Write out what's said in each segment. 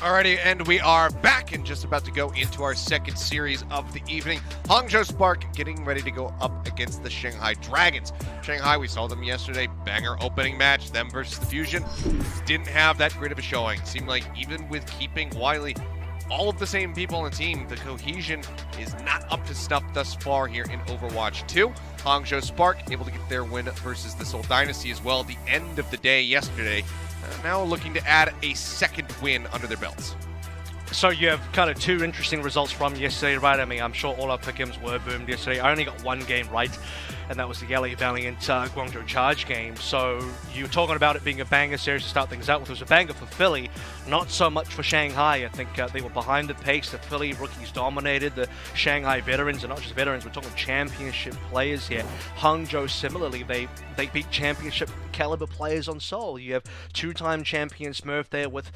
Alrighty, and we are back and just about to go into our second series of the evening. Hangzhou Spark getting ready to go up against the Shanghai Dragons. Shanghai, we saw them yesterday, banger opening match, them versus the Fusion. Didn't have that great of a showing. Seemed like even with keeping Wiley all of the same people on the team, the cohesion is not up to snuff thus far here in Overwatch 2. Hangzhou Spark able to get their win versus the Seoul Dynasty as well at the end of the day yesterday. Now looking to add a second win under their belts. So you have kind of two interesting results from yesterday, right? I mean, I'm sure all our pick'ems were boomed yesterday. I only got one game right, and that was the LA Valiant Guangzhou Charge game. So you were talking about it being a banger series to start things out with. It was a banger for Philly, not so much for Shanghai. I think they were behind the pace. The Philly rookies dominated. The Shanghai veterans, and not just veterans, we're talking championship players here. Hangzhou, similarly, they beat championship caliber players on Seoul. You have two-time champion Smurf there with,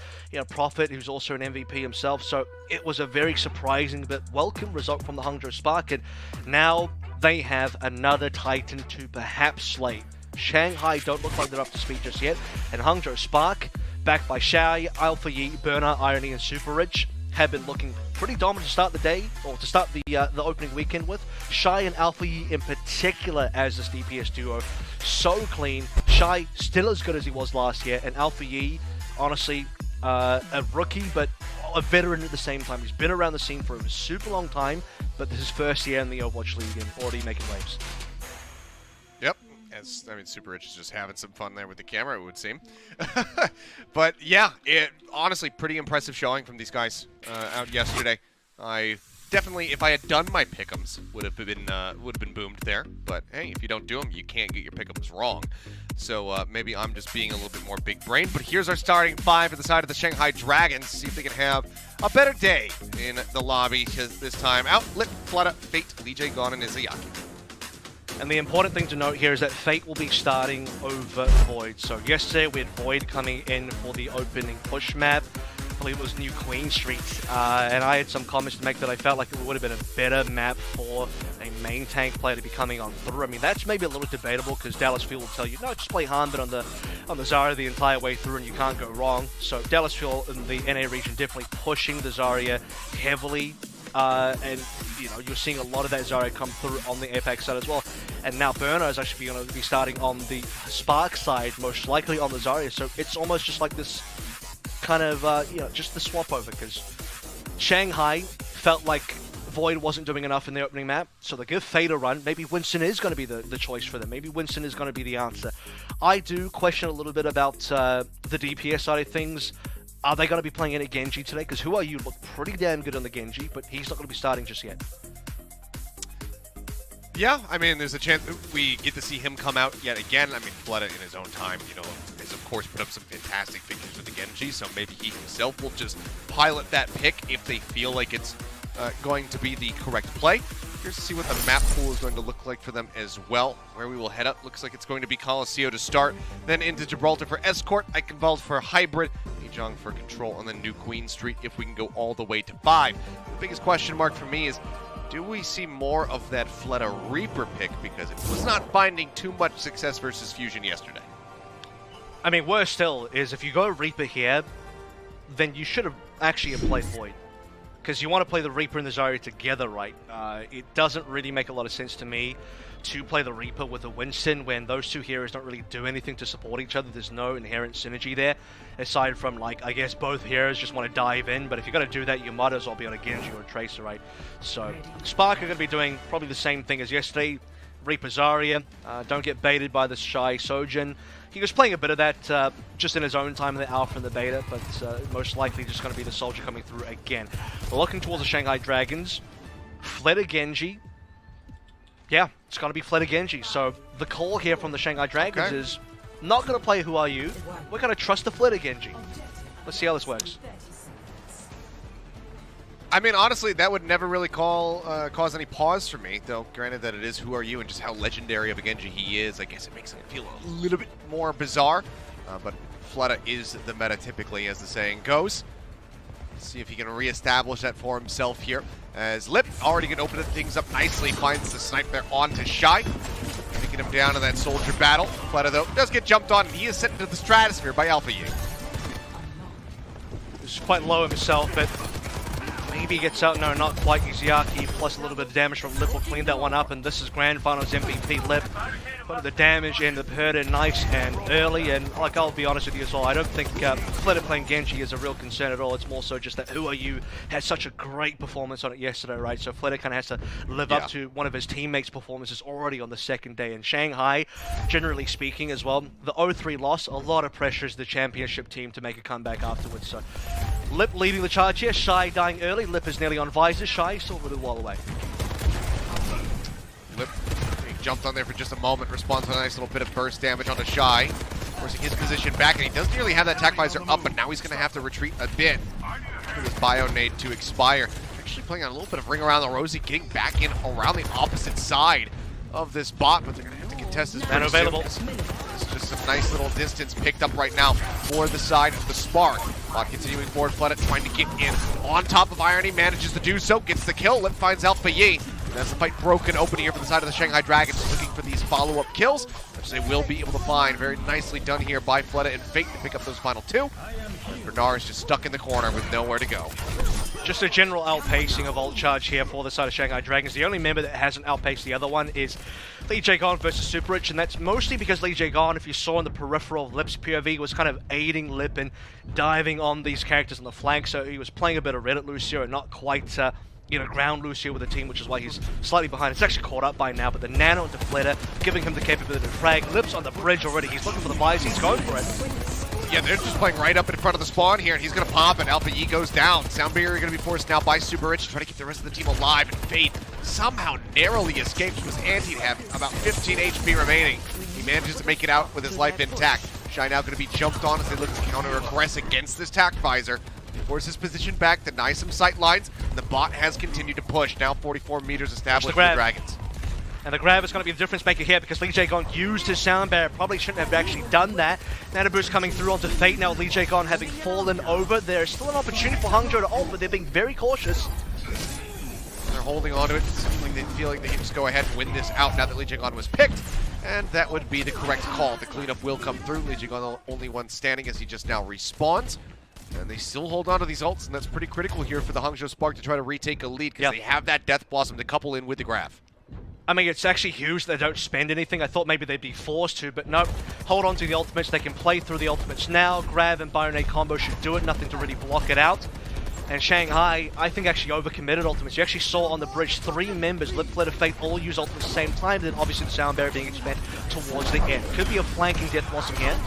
Prophet, who's also an MVP himself. So it was a very surprising but welcome result from the Hangzhou Spark, and now they have another Titan to perhaps slay. Shanghai don't look like they're up to speed just yet, and Hangzhou Spark, backed by Xiao, Alpha Yi, Burner, Irony, and Super Rich, have been looking pretty dominant to start the day, or to start the opening weekend with. Shai and Alpha Yi in particular as this DPS duo, so clean. Shai still as good as he was last year, and Alpha Yi, honestly, a rookie, but a veteran at the same time. He's been around the scene for a super long time, but this is his first year in the Overwatch League and already making waves. Yep. Super Rich is just having some fun there with the camera, it would seem. But yeah, honestly, pretty impressive showing from these guys out yesterday. I definitely, if I had done my pick'ems, would have been boomed there. But hey, if you don't do them, you can't get your pick'ems wrong. So maybe I'm just being a little bit more big brain. But here's our starting five at the side of the Shanghai Dragons. See if they can have a better day in the lobby this time. Outlet, Flutter, Fate, Lee J, Gone, and Izayaki. And the important thing to note here is that Fate will be starting over Void. So yesterday we had Void coming in for the opening push map. I believe it was New Queen Street. And I had some comments to make that I felt like it would have been a better map for a main tank player to be coming on through. I mean, that's maybe a little debatable because Dallas Fuel will tell you, no, just play Hanbit on the Zarya the entire way through and you can't go wrong. So Dallas Fuel in the NA region definitely pushing the Zarya heavily. And you're seeing a lot of that Zarya come through on the Apex side as well. And now Burner is actually going to be starting on the Spark side, most likely on the Zarya. So it's almost just like this kind of, just the swap over, because Shanghai felt like Void wasn't doing enough in the opening map, so they give Fate a run. Maybe Winston is going to be the choice for them. Maybe Winston is going to be the answer. I do question a little bit about the DPS side of things. Are they going to be playing any Genji today? Because Who Are You looked pretty damn good on the Genji, but he's not going to be starting just yet. Yeah, I mean, there's a chance we get to see him come out yet again. I mean, Fleta in his own time, has of course put up some fantastic figures with the Genji, so maybe he himself will just pilot that pick if they feel like it's going to be the correct play. Here's to see what the map pool is going to look like for them as well. Where we will head up, looks like it's going to be Colosseo to start, then into Gibraltar for Escort, Eichenwald for Hybrid, Hejong for Control, and then New Queen Street if we can go all the way to 5. The biggest question mark for me is, do we see more of that Fleta Reaper pick? Because it was not finding too much success versus Fusion yesterday. I mean, worse still is if you go Reaper here, then you should have actually played Void. Because you want to play the Reaper and the Zarya together, right? It doesn't really make a lot of sense to me to play the Reaper with a Winston when those two heroes don't really do anything to support each other. There's no inherent synergy there, aside from, I guess both heroes just want to dive in, but if you're going to do that, you might as well be on a Genji or a Tracer, right? So, Spark are going to be doing probably the same thing as yesterday. Reaper Zarya, don't get baited by the Shy Sojin. He was playing a bit of that just in his own time in the Alpha and the Beta, but most likely just going to be the Soldier coming through again. We're looking towards the Shanghai Dragons. Fleta Genji. Yeah, it's going to be Fleta Genji. So the call here from the Shanghai Dragons is not going to play Who Are You. We're going to trust the Fleta Genji. Let's see how this works. I mean, honestly, that would never really cause any pause for me, though granted that it is Who Are You and just how legendary of a Genji he is, I guess it makes it feel a little bit more bizarre. But Fleta is the meta typically, as the saying goes. Let's see if he can reestablish that for himself here. As Lip already can open things up nicely, finds the snipe there onto Shy. Taking him down in that soldier battle. Fleta, though, does get jumped on, and he is sent into the stratosphere by Alpha Yi. He's quite low himself, but maybe he gets out. No, not quite. Izayaki plus a little bit of damage from Lip will clean that one up, and this is Grand Finals MVP Lip. Put the damage in, the hurt in nice and early, and like I'll be honest with you as well, I don't think Flitter playing Genji is a real concern at all. It's more so just that Who Are You had such a great performance on it yesterday, right? So Flitter kind of has to live up to one of his teammates' performances already on the second day. In Shanghai, generally speaking as well, the 0-3 loss, a lot of pressure is the championship team to make a comeback afterwards. So Lip leading the charge here, Shy dying early, Lip is nearly on Visor, Shy still a little while away. Lip jumped on there for just a moment, responds with a nice little bit of burst damage onto Shy, forcing his position back, and he doesn't nearly have that attack visor up, but now he's going to have to retreat a bit for this bio nade to expire. Actually playing on a little bit of ring around the rosy, getting back in around the opposite side of this bot, but they're going to have to contest this pretty available. soon. It's just some nice little distance picked up right now for the side of the Spark. Bot continuing forward, Flooded trying to get in on top of Irony, manages to do so, gets the kill. Lip finds Alpha Yi. That's the fight broken open here for the side of the Shanghai Dragons, looking for these follow-up kills, which they will be able to find. Very nicely done here by Fleta and Fate to pick up those final two. Bernard is just stuck in the corner with nowhere to go. Just a general outpacing of ult charge here for the side of Shanghai Dragons. The only member that hasn't outpaced the other one is Lee Jae-gon versus Super Rich, and that's mostly because Lee Jae-gon, if you saw in the peripheral of Lip's POV, was kind of aiding Lip and diving on these characters on the flank, so he was playing a bit of Reddit Lucio and not quite ground Lucio with the team, which is why he's slightly behind. It's actually caught up by now, but the nano into Flitter, giving him the capability to frag. Lip's on the bridge already. He's looking for the buys. He's going for it. Yeah, they're just playing right up in front of the spawn here, and he's going to pop it. Alpha Yi goes down. Sound Barrier going to be forced now by Super Rich to try to keep the rest of the team alive, and Fate somehow narrowly escapes. He was anti to have about 15 HP remaining. He manages to make it out with his life intact. Shy now going to be jumped on as they look to counter-aggress against this tack visor. Force his position back, deny some sight lines, and the bot has continued to push. Now 44 meters established for the Dragons. And the grab is going to be the difference maker here because Lee Jae-gon used his sound barrier. Probably shouldn't have actually done that. Nano boost coming through onto Fate now. Lee Jae-gon having fallen over. There's still an opportunity for Hangzhou to ult, but they're being very cautious. They're holding on to it. They feel like they can just go ahead and win this out now that Lee Jae-gon was picked. And that would be the correct call. The cleanup will come through. Lee Jae-gon the only one standing as he just now respawns. And they still hold on to these ults, and that's pretty critical here for the Hangzhou Spark to try to retake a lead because they have that Death Blossom to couple in with the Graph. I mean, it's actually huge they don't spend anything. I thought maybe they'd be forced to, but nope. Hold on to the ultimates. They can play through the ultimates now. Grab and Byronade combo should do it. Nothing to really block it out. And Shanghai, I think, actually overcommitted ultimates. You actually saw on the bridge 3 members, Lip, Flitter, Fate, all use ultimates at the same time. Then obviously the Sound Barrier being expanded towards the end. Could be a flanking Death Blossom here.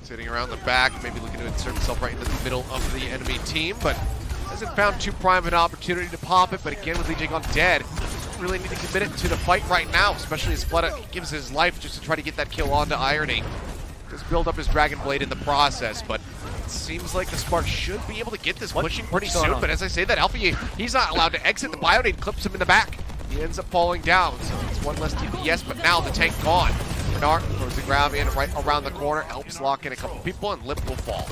Sitting around the back, maybe looking to insert himself right into the middle of the enemy team, but hasn't found too prime an opportunity to pop it. But again, with Lee Jae-gon dead, really need to commit it to the fight right now, especially as Fleta gives his life just to try to get that kill onto Irony. Just build up his Dragon Blade in the process, but it seems like the Spark should be able to get this pushing pretty soon. But as I say that, Alpha Yi, he's not allowed to exit. The Bionade clips him in the back. He ends up falling down, so it's one less DPS, but now the tank gone. Bernard throws the grab in right around the corner, helps lock in a couple people, and Lip will fall.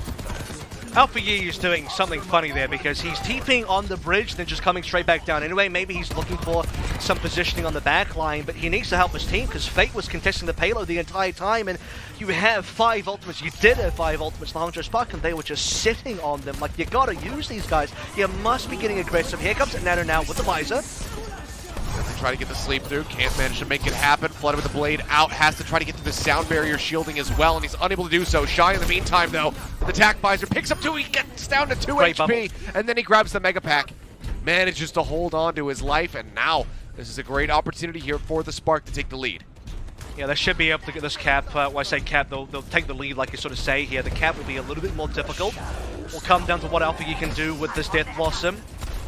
Alpha Yi is doing something funny there because he's TPing on the bridge, then just coming straight back down anyway. Maybe he's looking for some positioning on the back line, but he needs to help his team because Fate was contesting the payload the entire time, and you have 5 ultimates. You did have 5 ultimates, the Hangzhou Spark, and they were just sitting on them. Like, you gotta use these guys. You must be getting aggressive. Here comes Nano now with the visor. They try to get the sleep through, can't manage to make it happen. Flooded with the blade out, has to try to get to the Sound Barrier shielding as well, and he's unable to do so. Shy in the meantime, though, with the attack visor, picks up 2, he gets down to 2 Great HP, bubble. and then he grabs the Mega Pack. Manages to hold on to his life, and now this is a great opportunity here for the Spark to take the lead. Yeah, they should be able to get this cap. When I say cap, they'll take the lead, like you sort of say here. The cap will be a little bit more difficult. Will come down to what Alpha Yi can do with this Death Blossom.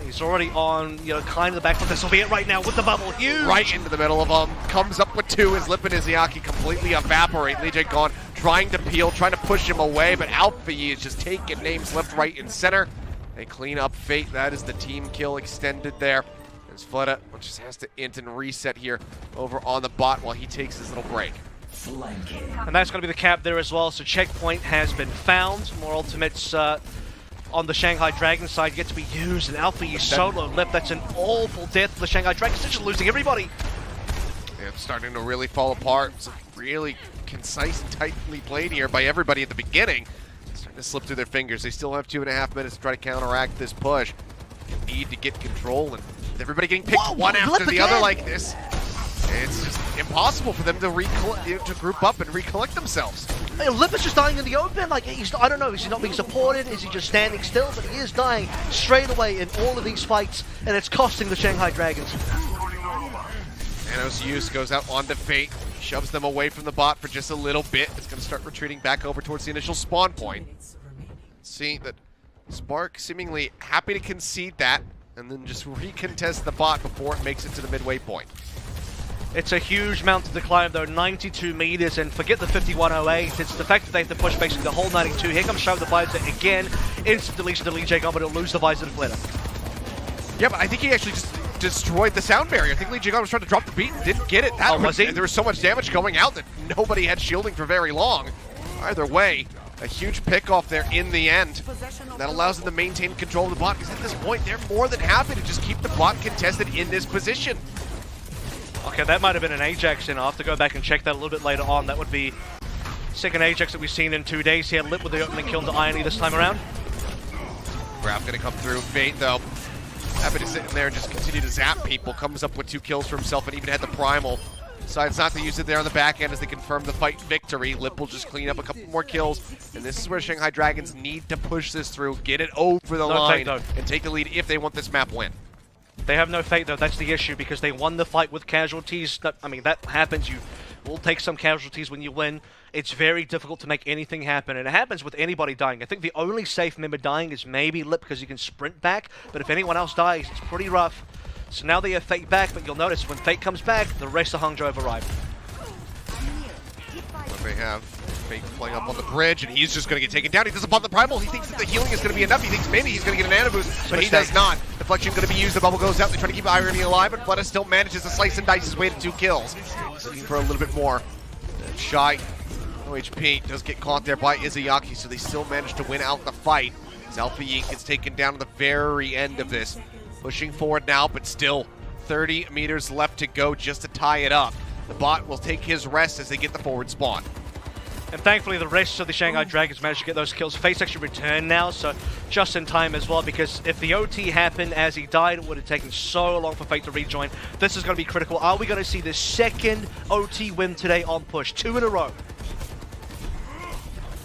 He's already on, kind of the back foot. This will be it right now with the bubble. Huge! Right into the middle of them. Comes up with 2 as Lip and Izayaki completely evaporate. Lee Jae-gon trying to peel, trying to push him away, but Alpha Yi is just taking names left, right, and center. They clean up Fate. That is the team kill extended there. As Fleta just has to int and reset here over on the bot while he takes his little break. And that's going to be the cap there as well. So checkpoint has been found. More ultimates on the Shanghai Dragon side get to be used, and Alpha Yi solo Lip. That's an awful death for the Shanghai Dragons. They're just losing everybody. Yeah, it's starting to really fall apart. It's really concise and tightly played here by everybody at the beginning. It's starting to to slip through their fingers. They still have 2.5 minutes to try to counteract this push. They need to get control, and with everybody getting picked one after the other like this, it's just impossible for them to group up and recollect themselves. Hey, Lip is just dying in the open. Like, I don't know, is he not being supported? Is he just standing still? But he is dying straight away in all of these fights, and it's costing the Shanghai Dragons. Nanos Use goes out onto Fate, shoves them away from the bot for just a little bit. It's going to start retreating back over towards the initial spawn point. See that Spark seemingly happy to concede that, and then just recontest the bot before it makes it to the midway point. It's a huge mountain to climb though, 92 meters, and forget the 5108. It's the fact that they have to push basically the whole 92. Here comes Shove the Visor again. Instant deletion to Lee Jae-gon, but it'll lose the Visor to Flitter. Yeah, but I think he actually just destroyed the sound barrier. I think Lee Jae-gon was trying to drop the beat and didn't get it. Was he? There was so much damage going out that nobody had shielding for very long. Either way, a huge pick-off there in the end. That allows them to maintain control of the bot, because at this point, they're more than happy to just keep the bot contested in this position. Okay, that might have been an Ajax, and I'll have to go back and check that a little bit later on. That would be second Ajax that we've seen in 2 days here. Lip with the opening kill into Irony this time around. Grab gonna come through. Fate, though, happy to sit in there and just continue to zap people. Comes up with 2 kills for himself and even had the Primal. Decides not to use it there on the back end as they confirm the fight victory. Lip will just clean up a couple more kills, and this is where Shanghai Dragons need to push this through, get it over the line, and take the lead if they want this map win. They have no fate though, that's the issue, because they won the fight with casualties. I mean, that happens, you will take some casualties when you win. It's very difficult to make anything happen, and it happens with anybody dying. I think the only safe member dying is maybe Lip, because you can sprint back, but if anyone else dies, it's pretty rough. So now they have Fate back, but you'll notice when Fate comes back, the rest of Hangzhou have arrived. What they have, Fate playing up on the bridge, and he's just going to get taken down. He doesn't pop the Primal. He thinks that the healing is going to be enough. He thinks maybe he's going to get an Ana boost, but he does not. Deflection going to be used. The bubble goes out. They try to keep Irony alive, but Fleta still manages to slice and dice his way to 2 kills. Looking for a little bit more. Shy, no HP, does get caught there by Izayaki, so they still manage to win out the fight. As Alpha Yeet gets taken down at the very end of this. Pushing forward now, but still 30 meters left to go just to tie it up. The bot will take his rest as they get the forward spawn. And thankfully the rest of the Shanghai Dragons managed to get those kills. Fate's actually returned now, so just in time as well, because if the OT happened as he died, it would have taken so long for Fate to rejoin. This is going to be critical. Are we going to see the second OT win today on push? 2 in a row.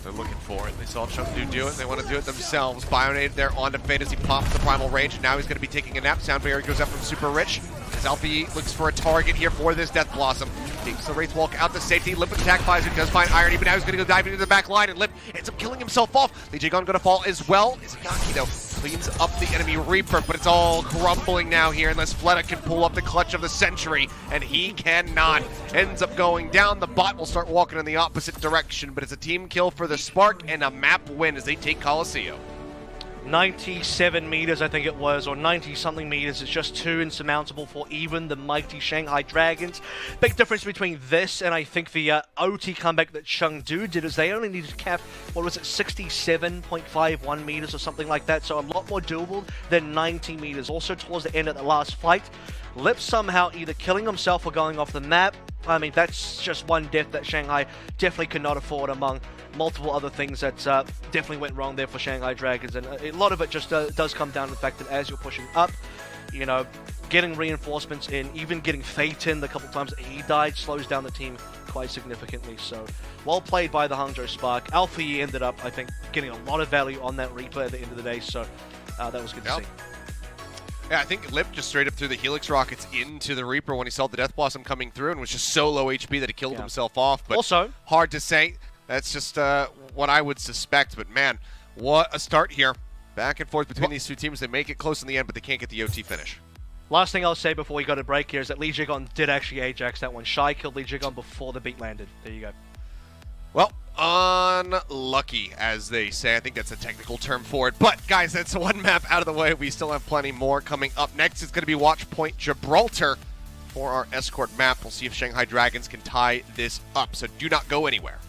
They're looking for it. They saw Chengdu do it. They want to do it themselves. Bionade there onto Fate as he pops the Primal Rage, and now he's going to be taking a nap. Sound barrier goes out from Super Rich. As Alfie looks for a target here for this Death Blossom. Takes the Wraith Walk out to safety. Lip with attack visor does find Irony, but now he's going to go dive into the back line, and Lip ends up killing himself off. Lee Jae-gon going to fall as well. Izayaki, though, cleans up the enemy Reaper, but it's all crumbling now here unless Fleta can pull up the clutch of the Century, and he cannot. Ends up going down. The bot will start walking in the opposite direction, but it's a team kill for the Spark and a map win as they take Coliseum. 97 meters, I think it was, or 90-something meters. It's just too insurmountable for even the mighty Shanghai Dragons. Big difference between this and I think the OT comeback that Chengdu did is they only needed to cap, what was it, 67.51 meters or something like that, so a lot more doable than 90 meters. Also towards the end of the last fight, Lip somehow either killing himself or going off the map. I mean, that's just one death that Shanghai definitely could not afford among multiple other things that definitely went wrong there for Shanghai Dragons. And a lot of it just does come down to the fact that as you're pushing up, you know, getting reinforcements in, even getting Fate in the couple times that he died slows down the team quite significantly. So, well played by the Hangzhou Spark. Alpha Yi ended up, I think, getting a lot of value on that Reaper at the end of the day, so that was good to see. Yeah, I think Lip just straight up threw the Helix rockets into the Reaper when he saw the Death Blossom coming through and was just so low HP that he killed himself off. But also, hard to say. That's just what I would suspect. But man, what a start here. Back and forth between these two teams. They make it close in the end, but they can't get the OT finish. Last thing I'll say before we go to break here is that Lee Jae-gon did actually Ajax that one. Shy killed Lee Jae-gon before the beat landed. There you go. Well, unlucky, as they say. I think that's a technical term for it. But, guys, that's one map out of the way. We still have plenty more coming up. Next is going to be Watch Point Gibraltar for our escort map. We'll see if Shanghai Dragons can tie this up. So do not go anywhere.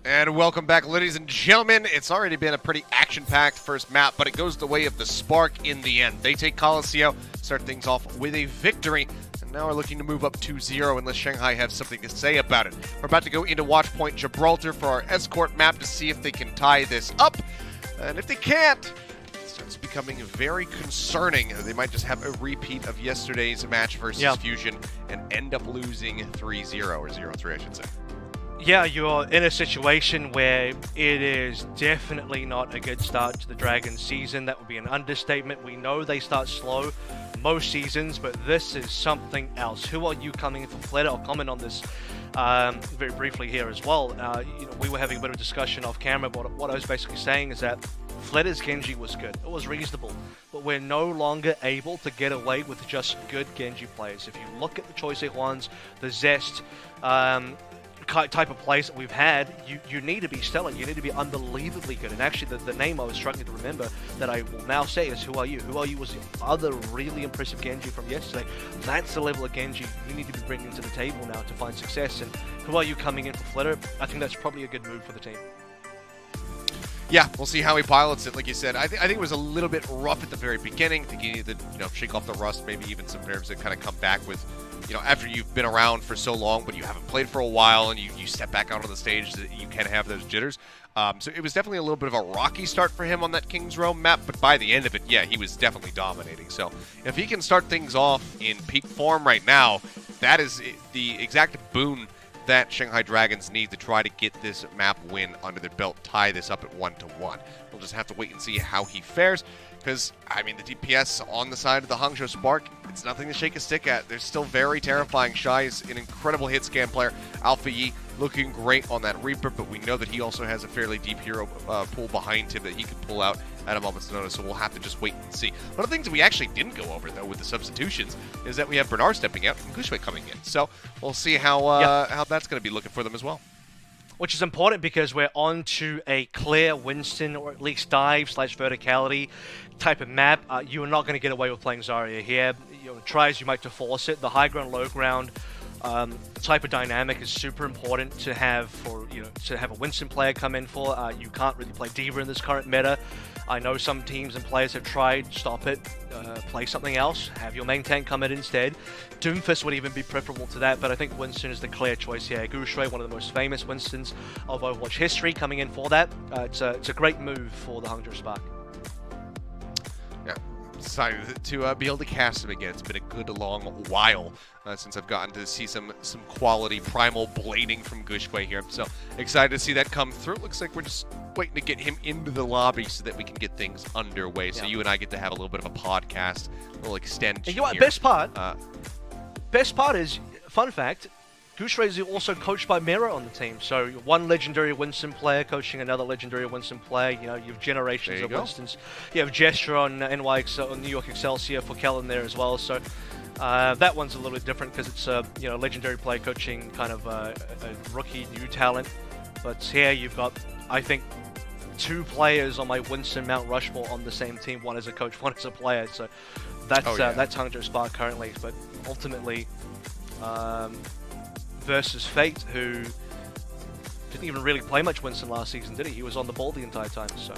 And welcome back, ladies and gentlemen. It's already been a pretty action-packed first map, but it goes the way of the Spark in the end. They take Coliseum, start things off with a victory, and now are looking to move up 2-0 unless Shanghai have something to say about it. We're about to go into Watch Point Gibraltar for our escort map to see if they can tie this up. And if they can't, it starts becoming very concerning. They might just have a repeat of yesterday's match versus Fusion and end up losing 3-0, or 0-3, I should say. Yeah, you're in a situation where it is definitely not a good start to the Dragons season. That would be an understatement. We know they start slow most seasons, but this is something else. Who are you coming in for Fleta? I'll comment on this very briefly here as well. We were having a bit of a discussion off camera, but what I was basically saying is that Fleta's Genji was good. It was reasonable, but we're no longer able to get away with just good Genji players. If you look at the Choi Se-hwans, the Zest, type of plays that we've had, you need to be stellar. You need to be unbelievably good. And actually, the name I was struggling to remember that I will now say is Who Are You? Who Are You was the other really impressive Genji from yesterday. That's the level of Genji you need to be bringing to the table now to find success. And Who Are You coming in for Flitter? I think that's probably a good move for the team. Yeah, we'll see how he pilots it. Like you said, I think it was a little bit rough at the very beginning. I think he needed to, shake off the rust, maybe even some nerves that kind of come back with, after you've been around for so long, but you haven't played for a while, and you step back out on the stage, that you can have those jitters. So it was definitely a little bit of a rocky start for him on that King's Row map, but by the end of it, yeah, he was definitely dominating. So if he can start things off in peak form right now, that is the exact boon that Shanghai Dragons need to try to get this map win under their belt, tie this up at 1-1. We'll just have to wait and see how he fares, because, the DPS on the side of the Hangzhou Spark, it's nothing to shake a stick at. They're still very terrifying. Shai is an incredible hit scan player. Alpha Yi looking great on that Reaper, but we know that he also has a fairly deep hero pool behind him that he could pull out at a moment's notice, so we'll have to just wait and see. One of the things that we actually didn't go over, though, with the substitutions is that we have Bernard stepping out and Gushue coming in. So we'll see how that's going to be looking for them as well. Which is important because we're on to a clear Winston, or at least dive/verticality type of map. You are not going to get away with playing Zarya here. Try as you might to force it. The high ground, low ground type of dynamic is super important to have to have a Winston player come in for. You can't really play D.Va in this current meta. I know some teams and players have tried, stop it, play something else, have your main tank come in instead. Doomfist would even be preferable to that, but I think Winston is the clear choice here. Gushue, one of the most famous Winstons of Overwatch history, coming in for that. It's a great move for the Hangzhou Spark. Yeah, excited to be able to cast him again. It's been a good long while since I've gotten to see some quality primal blading from Gushue here. So excited to see that come through. Looks like we're just waiting to get him into the lobby so that we can get things underway. So you and I get to have a little bit of a podcast, a little extension. And you know what? Here. Best part is, fun fact, Gushue is also coached by Mira on the team. So one legendary Winston player coaching another legendary Winston player. You have generations of Winstons. You have Gesture on on New York Excelsior for Kellen there as well. So that one's a little bit different because it's a legendary player coaching kind of a rookie new talent. But here you've got, I think, 2 players on my Winston Mount Rushmore on the same team. One as a coach, one as a player. So that's Hangzhou Spark currently. But ultimately, versus Fate, who didn't even really play much Winston last season, did he? He was on the ball the entire time. So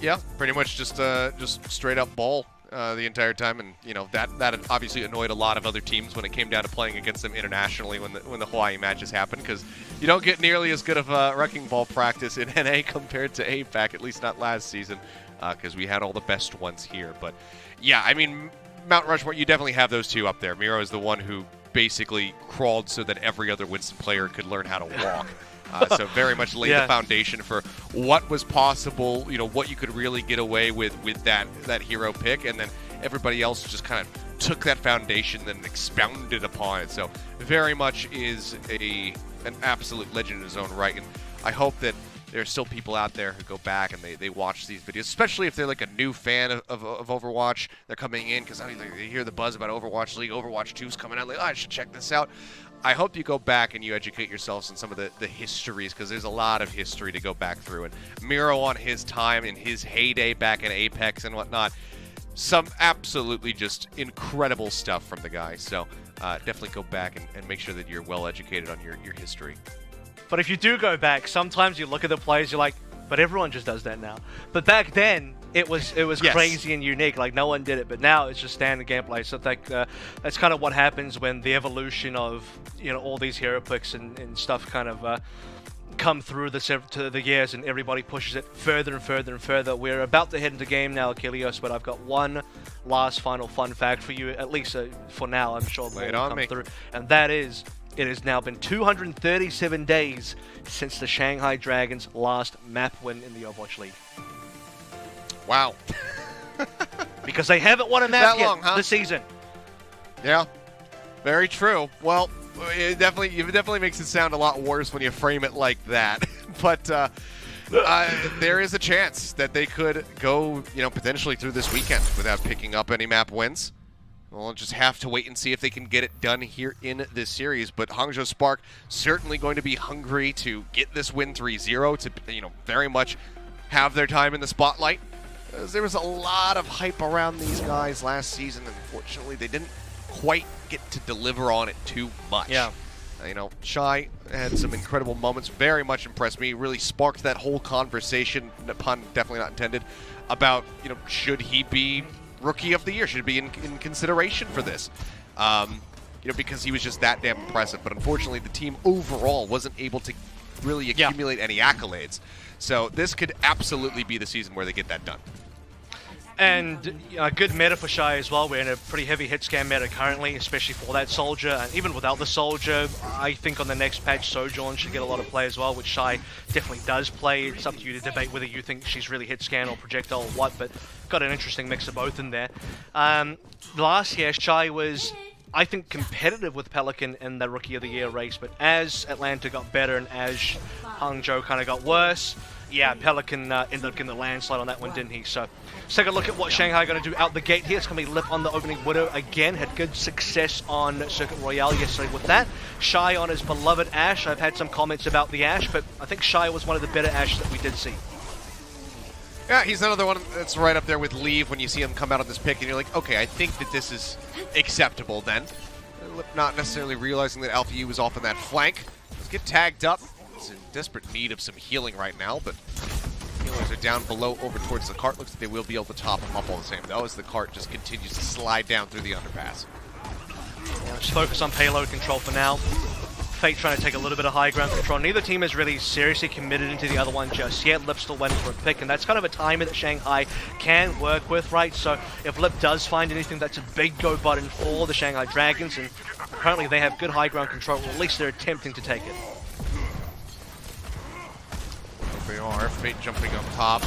yeah, pretty much just straight up ball the entire time, and that obviously annoyed a lot of other teams when it came down to playing against them internationally when the Hawaii matches happen, because you don't get nearly as good of wrecking ball practice in NA compared to APAC, at least not last season, because we had all the best ones here. But yeah, Mount Rushmore, you definitely have those 2 up there. Miro is the one who basically crawled so that every other Winston player could learn how to walk. So very much laid the foundation for what was possible, what you could really get away with that hero pick, and then everybody else just kind of took that foundation and expounded upon it. So very much is an absolute legend in his own right, and I hope that there are still people out there who go back and they watch these videos, especially if they're like a new fan of Overwatch. They're coming in because they hear the buzz about Overwatch League, Overwatch 2's coming out, like, I should check this out. I hope you go back and you educate yourselves on some of the histories, because there's a lot of history to go back through. And Miro on his time, in his heyday back in Apex and whatnot, some absolutely just incredible stuff from the guy. So definitely go back and make sure that you're well educated on your history. But if you do go back, sometimes you look at the players, you're like, but everyone just does that now. But back then, it was Yes. crazy and unique. Like, no one did it. But now it's just standard gameplay. So that's kind of what happens when the evolution of, you know, all these hero picks and stuff kind of come through to the years, and everybody pushes it further and further and further. We're about to head into game now, Achilles, but I've got one last final fun fact for you, at least for now. I'm sure Lay it will on come me. through. And that is, it has now been 237 days since the Shanghai Dragons' last map win in the Overwatch League. Wow. Because they haven't won a map That yet long, huh? this season. Yeah, very true. Well, it definitely makes it sound a lot worse when you frame it like that. But there is a chance that they could go, you know, potentially through this weekend without picking up any map wins. We'll just have to wait and see if they can get it done here in this series. But Hangzhou Spark certainly going to be hungry to get this win 3-0 to, you know, very much have their time in the spotlight. There was a lot of hype around these guys last season. Unfortunately, they didn't quite get to deliver on it too much. Yeah. You know, Shy had some incredible moments, very much impressed me, really sparked that whole conversation, pun definitely not intended, about, you know, should he be Rookie of the Year? Should he be in consideration for this? You know, because he was just that damn impressive. But unfortunately, the team overall wasn't able to really accumulate any accolades. So this could absolutely be the season where they get that done. And a good meta for Shy as well. We're in a pretty heavy hit scan meta currently, especially for that Soldier. And even without the Soldier, I think on the next patch, Sojourn should get a lot of play as well, which Shy definitely does play. It's up to you to debate whether you think she's really hit scan or projectile or what, but got an interesting mix of both in there. Last year, Shy was, I think, competitive with Pelican in the Rookie of the Year race, but as Atlanta got better and as Hangzhou kind of got worse, yeah, Pelican ended up getting the landslide on that one, didn't he? So let's take a look at what Shanghai are going to do out the gate here. It's going to be Lip on the opening Widow again. Had good success on Circuit Royale yesterday with that. Shy on his beloved Ashe. I've had some comments about the Ashe, but I think Shy was one of the better Ashes that we did see. Yeah, he's another one that's right up there with Leave when you see him come out of this pick and you're like, okay, I think that this is acceptable then. Lip not necessarily realizing that Alpha U was off on that flank. Let's get tagged up. He's in desperate need of some healing right now, but healers are down below over towards the cart. Looks like they will be able to top him up all the same, though, as the cart just continues to slide down through the underpass. Yeah, let's focus on payload control for now. Fate trying to take a little bit of high ground control. Neither team is really seriously committed into the other one just yet. Lip still waiting for a pick, and that's kind of a timer that Shanghai can work with, right? So if Lip does find anything, that's a big go button for the Shanghai Dragons, and currently they have good high ground control, or at least they're attempting to take it. They are. Fate jumping up top.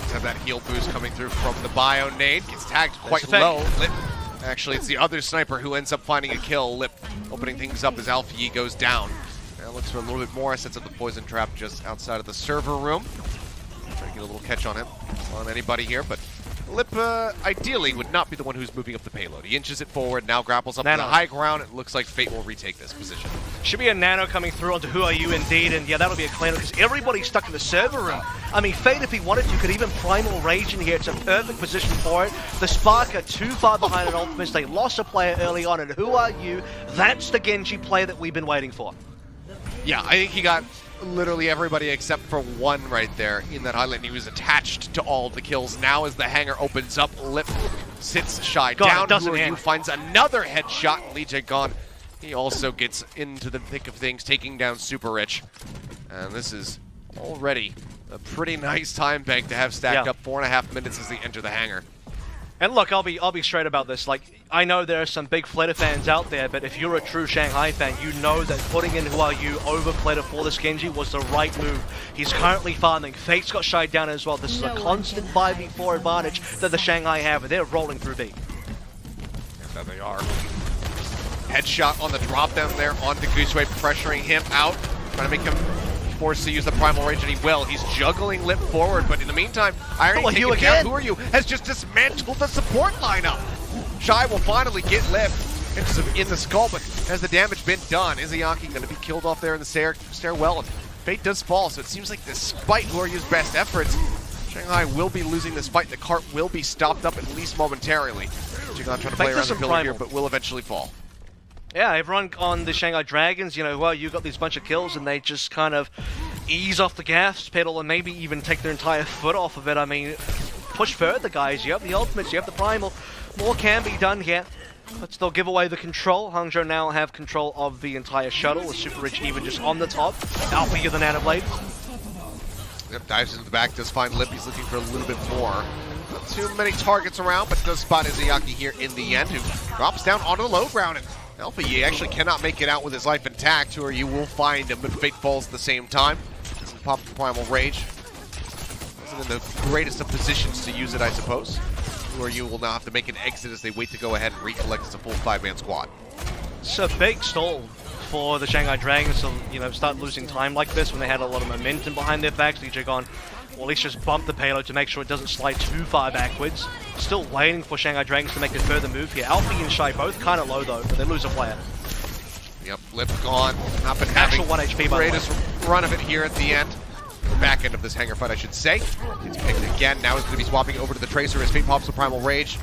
Let's have that heal boost coming through from the bio nade. Gets tagged quite low. Lip. Actually, it's the other sniper who ends up finding a kill. Lip opening things up as Alpha Yi goes down. Now looks for a little bit more. Sets up the poison trap just outside of the server room. Trying to get a little catch on him. On anybody here, but Lip ideally would not be the one who's moving up the payload. He inches it forward, now grapples up to the high ground. It looks like Fate will retake this position. Should be a nano coming through onto Who Are You indeed, and yeah, that'll be a clean because everybody's stuck in the server room. I mean, Fate, if he wanted to, could even Primal Rage in here. It's a perfect position for it. The Spark are too far behind an Ultimates. They lost a player early on, and Who Are You? That's the Genji play that we've been waiting for. Yeah, I think he got literally everybody except for one right there in that highlight, and he was attached to all the kills. Now as the hangar opens up, Lip sits Shy down. Who Are You finds another headshot, and Lee Jae gone. He also gets into the thick of things, taking down Super Rich. And this is already a pretty nice time bank to have stacked up. 4.5 minutes as they enter the hangar. And look, I'll be straight about this. Like, I know there are some big Flitter fans out there, but if you're a true Shanghai fan, you know that putting in Who Are You over Flitter for this Genji was the right move. He's currently farming. Fate's got Shy down as well. This is a constant 5v4 advantage that the Shanghai have, and they're rolling through B. Yes, there they are. Headshot on the drop down there onto Gooseway, pressuring him out, trying to make him forced to use the Primal Rage, and he will. He's juggling Lip forward, but in the meantime, Irony taking down Who Are You has just dismantled the support lineup. Shy will finally get Lip in the skull, but has the damage been done? Izayaki going to be killed off there in the stairwell, and Fate does fall, so it seems like despite Who Are You's best efforts, Shanghai will be losing this fight. The cart will be stopped up at least momentarily. Jigon trying to play around the pillar here, but will eventually fall. Yeah, everyone on the Shanghai Dragons, you know, well, you got these bunch of kills and they just kind of ease off the gas pedal and maybe even take their entire foot off of it. I mean, push further, guys. You have the ultimates, you have the primal. More can be done here. But still give away the control. Hangzhou now have control of the entire shuttle, with Super Rich even just on the top. Alpha, you're the Nano Blade. Yep, dives into the back, does find Lip. He's looking for a little bit more. Not too many targets around, but does spot Izayaki here in the end, who drops down onto the low ground. And Alpha Yi actually cannot make it out with his life intact, or you will find him, but Fate falls at the same time. Doesn't pop the Primal Rage. Isn't in the greatest of positions to use it, I suppose. Or you will now have to make an exit as they wait to go ahead and recollect as a full 5-man squad. It's a big stall for the Shanghai Dragons to, you know, start losing time like this when they had a lot of momentum behind their backs. Jigon will at least just bump the payload to make sure it doesn't slide too far backwards. Still waiting for Shanghai Dragons to make a further move here. Alfie and Shy both kind of low though, but they lose a player. Yep, Lip gone. Not been having 1 HP the greatest run of it here at the end. The back end of this hangar fight, I should say. He's picked again. Now he's going to be swapping over to the Tracer as Fate pops the Primal Rage.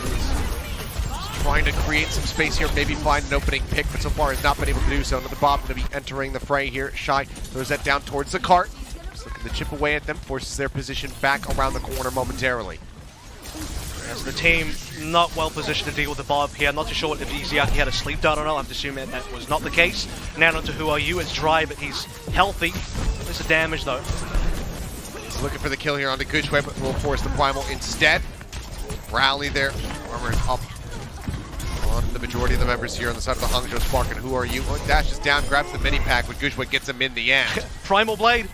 He's trying to create some space here, maybe find an opening pick, but so far has not been able to do so. Another Bob going to be entering the fray here. Shy throws that down towards the cart. Just looking to chip away at them, forces their position back around the corner momentarily. As the team not well positioned to deal with the Bob here. I'm not too sure if Izayaki had a sleep dart or not. I'm assuming that was not the case. Now onto Who Are You. It's dry, but he's healthy. There's the damage though. He's looking for the kill here on the Gushway, but will force the Primal instead. Rally there. Armor up on the majority of the members here on the side of the Hangzhou Spark. And Who Are You? Oh, dashes down, grabs the mini pack, but Gushway gets him in the end. Primal Blade.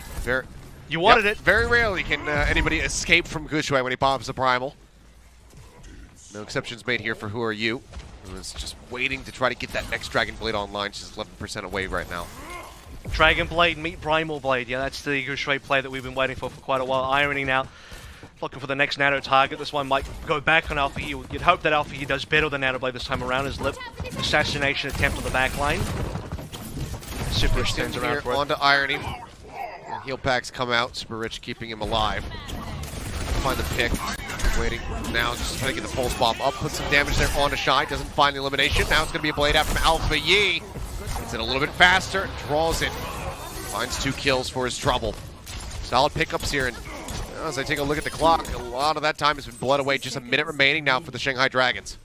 You wanted it. Very rarely can anybody escape from Gushway when he pops the Primal. No exceptions made here for Who Are You, who is just waiting to try to get that next Dragon Blade online. She's 11% away right now. Dragon Blade meet Primal Blade. Yeah, that's the Gushway play that we've been waiting for quite a while. Irony now, looking for the next Nano target. This one might go back on Alpha Yi. You'd hope that Alpha Yi does better than Nano Blade this time around. His Lip assassination attempt on the back line. Super Rich turns around for it. Onto Irony. Heal packs come out. Super Rich keeping him alive. Find the pick. Waiting now, just trying to get the pulse bomb up. Put some damage there onto Shy. Doesn't find the elimination. Now it's going to be a blade out from Alpha Yi. Gets it a little bit faster. Draws it. Finds 2 kills for his trouble. Solid pickups here. And as I take a look at the clock, a lot of that time has been bled away. Just a minute remaining now for the Shanghai Dragons.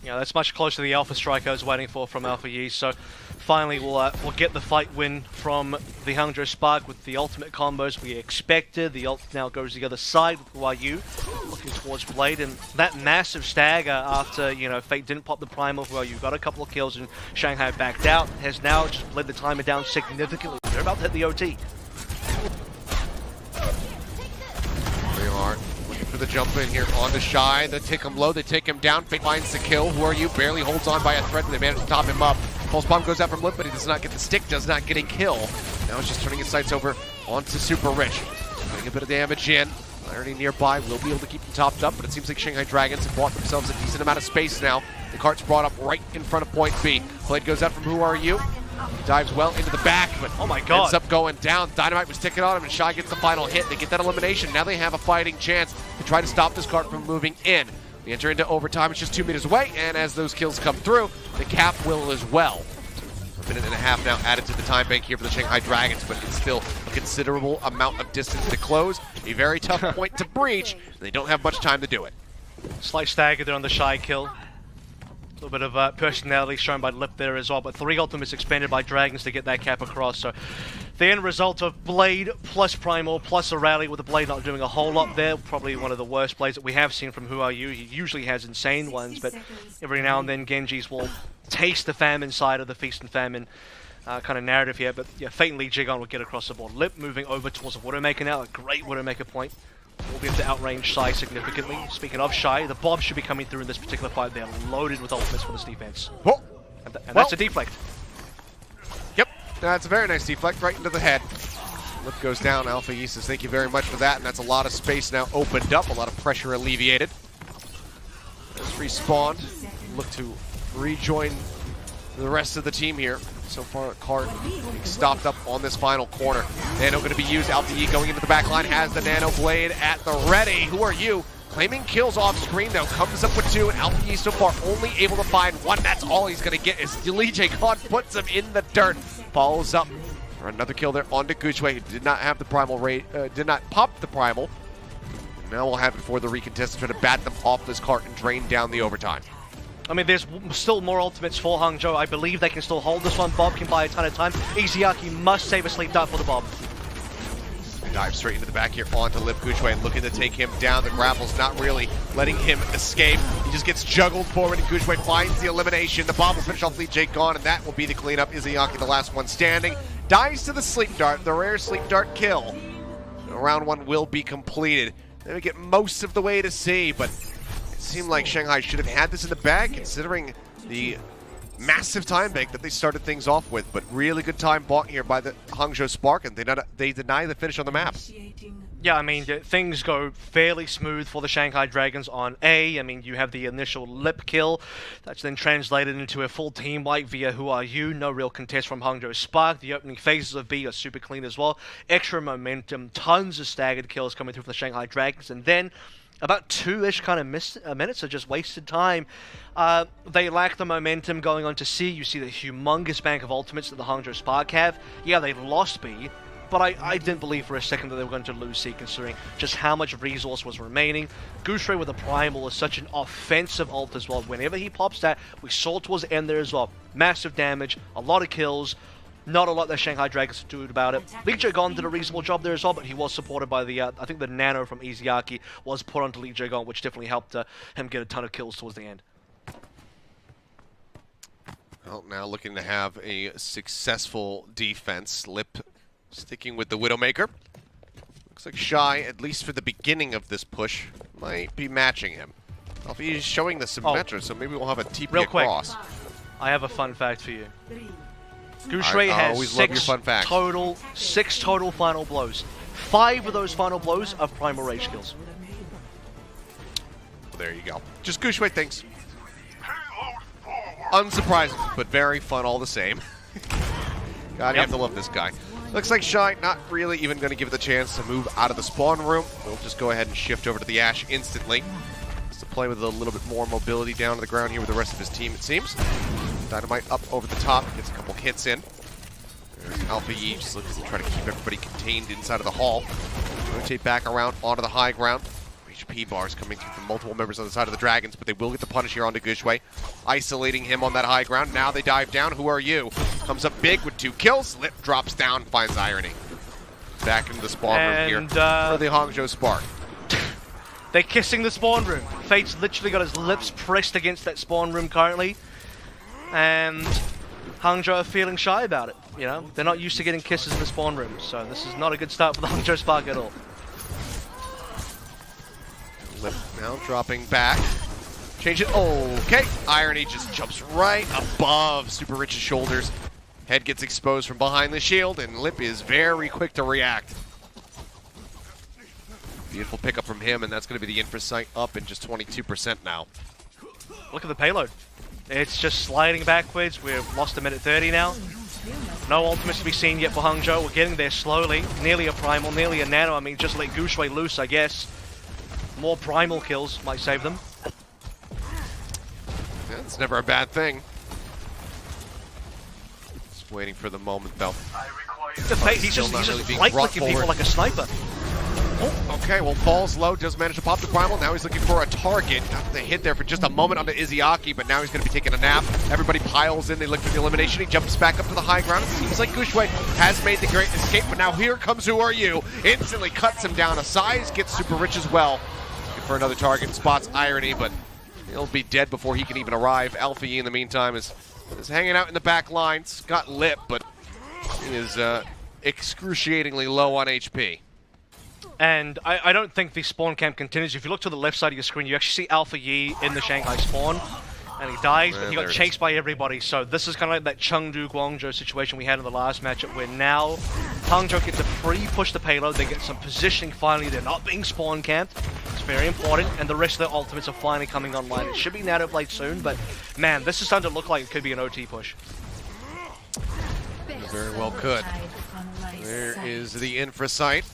Yeah, that's much closer to the Alpha Strike I was waiting for from Alpha Yi. So finally we'll get the fight win from the Hangzhou Spark with the ultimate combos we expected. The ult now goes the other side with Wyu looking towards Blade, and that massive stagger after, you know, Fate didn't pop the Primal. Well, you got a couple of kills and Shanghai backed out, has now just bled the timer down significantly. They're about to hit the OT. They are looking for the jump in here onto Shy. They take him low, they take him down. Fate finds the kill. Who Are You? Barely holds on by a thread, but they manage to top him up. Pulse bomb goes out from Lip, but he does not get the stick, does not get a kill. Now it's just turning his sights over onto Super Rich. Putting a bit of damage in. Irony nearby will be able to keep them topped up, but it seems like Shanghai Dragons have bought themselves a decent amount of space now. The cart's brought up right in front of point B. Blade goes out from Who Are You? Dives well into the back, but oh my God, ends up going down. Dynamite was ticking on him, and Shy gets the final hit. They get that elimination. Now they have a fighting chance to try to stop this cart from moving in. We enter into overtime. It's just 2 meters away, and as those kills come through, the cap will as well. A minute and a half now added to the time bank here for the Shanghai Dragons, but it's still a considerable amount of distance to close. A very tough point to breach, and they don't have much time to do it. Slight stagger there on the Shy kill. A little bit of personality shown by Lip there as well, but 3 ultimates expended by Dragons to get that cap across. So the end result of Blade plus Primal plus a rally with the Blade not doing a whole lot there. Probably one of the worst Blades that we have seen from Who Are You. He usually has insane ones, but every now and then Genji's will taste the famine side of the Feast and Famine kind of narrative here. But yeah, Fate and Lee Jigon will get across the board. Lip moving over towards the Widowmaker now, a great Widowmaker point. We'll be able to outrange Shy significantly. Speaking of Shy, the Bob should be coming through in this particular fight. They're loaded with ultimates for this defense. Whoa. And that's a deflect. Yep, that's a very nice deflect right into the head. Lip goes down. Alpha Yi says thank you very much for that, and that's a lot of space now opened up, a lot of pressure alleviated. Let's respawn. Look to rejoin the rest of the team here. So far, Cart being stopped up on this final corner. Nano going to be used. Alpha Yi going into the back line, has the Nano Blade at the ready. Who Are You? Claiming kills off screen though, comes up with 2, and Alfie so far only able to find 1. That's all he's gonna get as Lee J Khan puts him in the dirt. Follows up for another kill there onto Guchui, who did not have the primal did not pop the primal. And now we'll have it for the recontest to try to bat them off this cart and drain down the overtime. I mean, there's still more ultimates for Hangzhou. I believe they can still hold this one. Bob can buy a ton of time. Iziaki must save a sleep dart for the Bob. Dive straight into the back here onto Lip Guchui, looking to take him down. The grapple's not really letting him escape. He just gets juggled forward, and Guchui finds the elimination. The bomb will finish off Lee J Gone, and that will be the cleanup. Iziaki, the last one standing, dies to the sleep dart, the rare sleep dart kill. Round 1 will be completed. Then we get most of the way to C, but it seemed like Shanghai should have had this in the bag, considering the massive time bank that they started things off with. But really good time bought here by the Hangzhou Spark, and they deny the finish on the map. Yeah, I mean, things go fairly smooth for the Shanghai Dragons on A. I mean, you have the initial lip kill that's then translated into a full team wipe via Who Are You? No real contest from Hangzhou Spark. The opening phases of B are super clean as well. Extra momentum, tons of staggered kills coming through for the Shanghai Dragons, and then about 2-ish kind of minutes of just wasted time. They lack the momentum going on to C. You see the humongous bank of ultimates that the Hangzhou Spark have. Yeah, they lost B, but I didn't believe for a second that they were going to lose C, considering just how much resource was remaining. Gushui with the Primal is such an offensive ult as well. Whenever he pops that, we saw towards the end there as well. Massive damage, a lot of kills. Not a lot that Shanghai Dragons do about it. Lee Jae-gon did a reasonable job there as well, but he was supported by the, I think the nano from Iziaki was put onto Lee Jae-gon, which definitely helped him get a ton of kills towards the end. Well, now looking to have a successful defense. Lip sticking with the Widowmaker. Looks like Shy, at least for the beginning of this push, might be matching him. He's showing the Symmetra, so maybe we'll have a TP real across. Quick, I have a fun fact for you. Gushui has 6 total final blows. 5 of those final blows are primal rage kills. Well, there you go. Just Gushui things. Unsurprising, but very fun all the same. God, you have to love this guy. Looks like Shy not really even going to give it the chance to move out of the spawn room. We'll just go ahead and shift over to the Ashe instantly. Just to play with a little bit more mobility down to the ground here with the rest of his team, it seems. Dynamite up over the top, gets a couple hits in. There's Alpha Yi just looking to try to keep everybody contained inside of the hall. Rotate back around onto the high ground. HP bars coming through from multiple members on the side of the Dragons, but they will get the punish here onto Gushui. Isolating him on that high ground. Now they dive down. Who Are You? Comes up big with 2 kills. Lip drops down, finds Irony. Back into the spawn room here for the Hangzhou Spark. They're kissing the spawn room. Fate's literally got his lips pressed against that spawn room currently. And Hangzhou are feeling shy about it. You know, they're not used to getting kisses in the spawn room, so this is not a good start for the Hangzhou Spark at all. Lip now dropping back. Change it. Okay. Irony just jumps right above Super Rich's shoulders. Head gets exposed from behind the shield, and Lip is very quick to react. Beautiful pickup from him, and that's going to be the infra sight up in just 22% now. Look at the payload. It's just sliding backwards. We've lost a minute 30 now. No ultimates to be seen yet for Hangzhou. We're getting there slowly. Nearly a primal, nearly a nano. I mean, just let Gushui loose, I guess. More primal kills might save them. Yeah, it's never a bad thing. Just waiting for the moment, though. He's just right-clicking people like a sniper. Oh, okay, well, falls low, does manage to pop the primal. Now he's looking for a target. Got the hit there for just a moment onto Iziaki, but now he's going to be taking a nap. Everybody piles in. They look for the elimination. He jumps back up to the high ground. It seems like Gushui has made the great escape, but now here comes Who Are You? Instantly cuts him down. A size gets super rich as well. Looking for another target. Spots Irony, but he'll be dead before he can even arrive. Alpha Yi, in the meantime, is hanging out in the back lines. Got Lip, but he is excruciatingly low on HP. And I don't think the spawn camp continues. If you look to the left side of your screen, you actually see Alpha Yi in the Shanghai spawn. And he dies, but he got chased by everybody. So this is kind of like that Chengdu Guangzhou situation we had in the last matchup, where now Hangzhou get to pre-push the payload. They get some positioning finally. They're not being spawn camped. It's very important. And the rest of their ultimates are finally coming online. It should be Nano Blade soon, but man, this is starting to look like it could be an OT push. Very well could. There is the infra sight.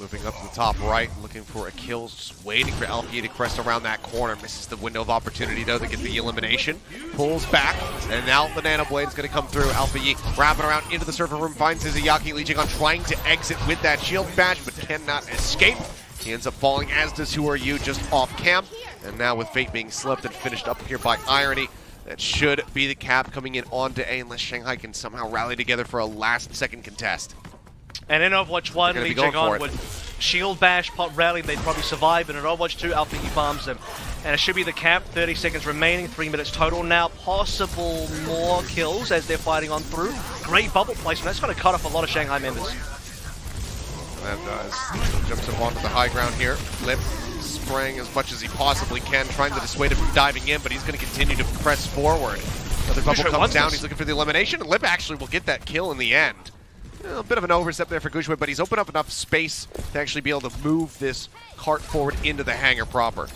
Moving up to the top right, looking for a kill, just waiting for Alfie to crest around that corner. Misses the window of opportunity though to get the elimination. Pulls back, and now the Nano Blade's going to come through. Alfie wrapping around into the server room, finds Izayaki. Lee Jae-gon trying to exit with that shield bash, but cannot escape. He ends up falling, as does Who Are You, just off camp. And now with Fate being slipped and finished up here by Irony, that should be the cap coming in onto A, unless Shanghai can somehow rally together for a last-second contest. And in Overwatch 1, Lee Jae-gon would shield bash, pop rally, they'd probably survive. But in Overwatch 2, Alpha E farms them. And it should be the cap, 30 seconds remaining, 3 minutes total now. Possible more kills as they're fighting on through. Great bubble placement, that's going to cut off a lot of Shanghai members. That does. Jumps up onto the high ground here. Lip spraying as much as he possibly can, trying to dissuade him from diving in, but he's going to continue to press forward. Another bubble comes down, he's looking for the elimination, and Lip actually will get that kill in the end. A bit of an overstep there for Gushue, but he's opened up enough space to actually be able to move this cart forward into the hangar proper.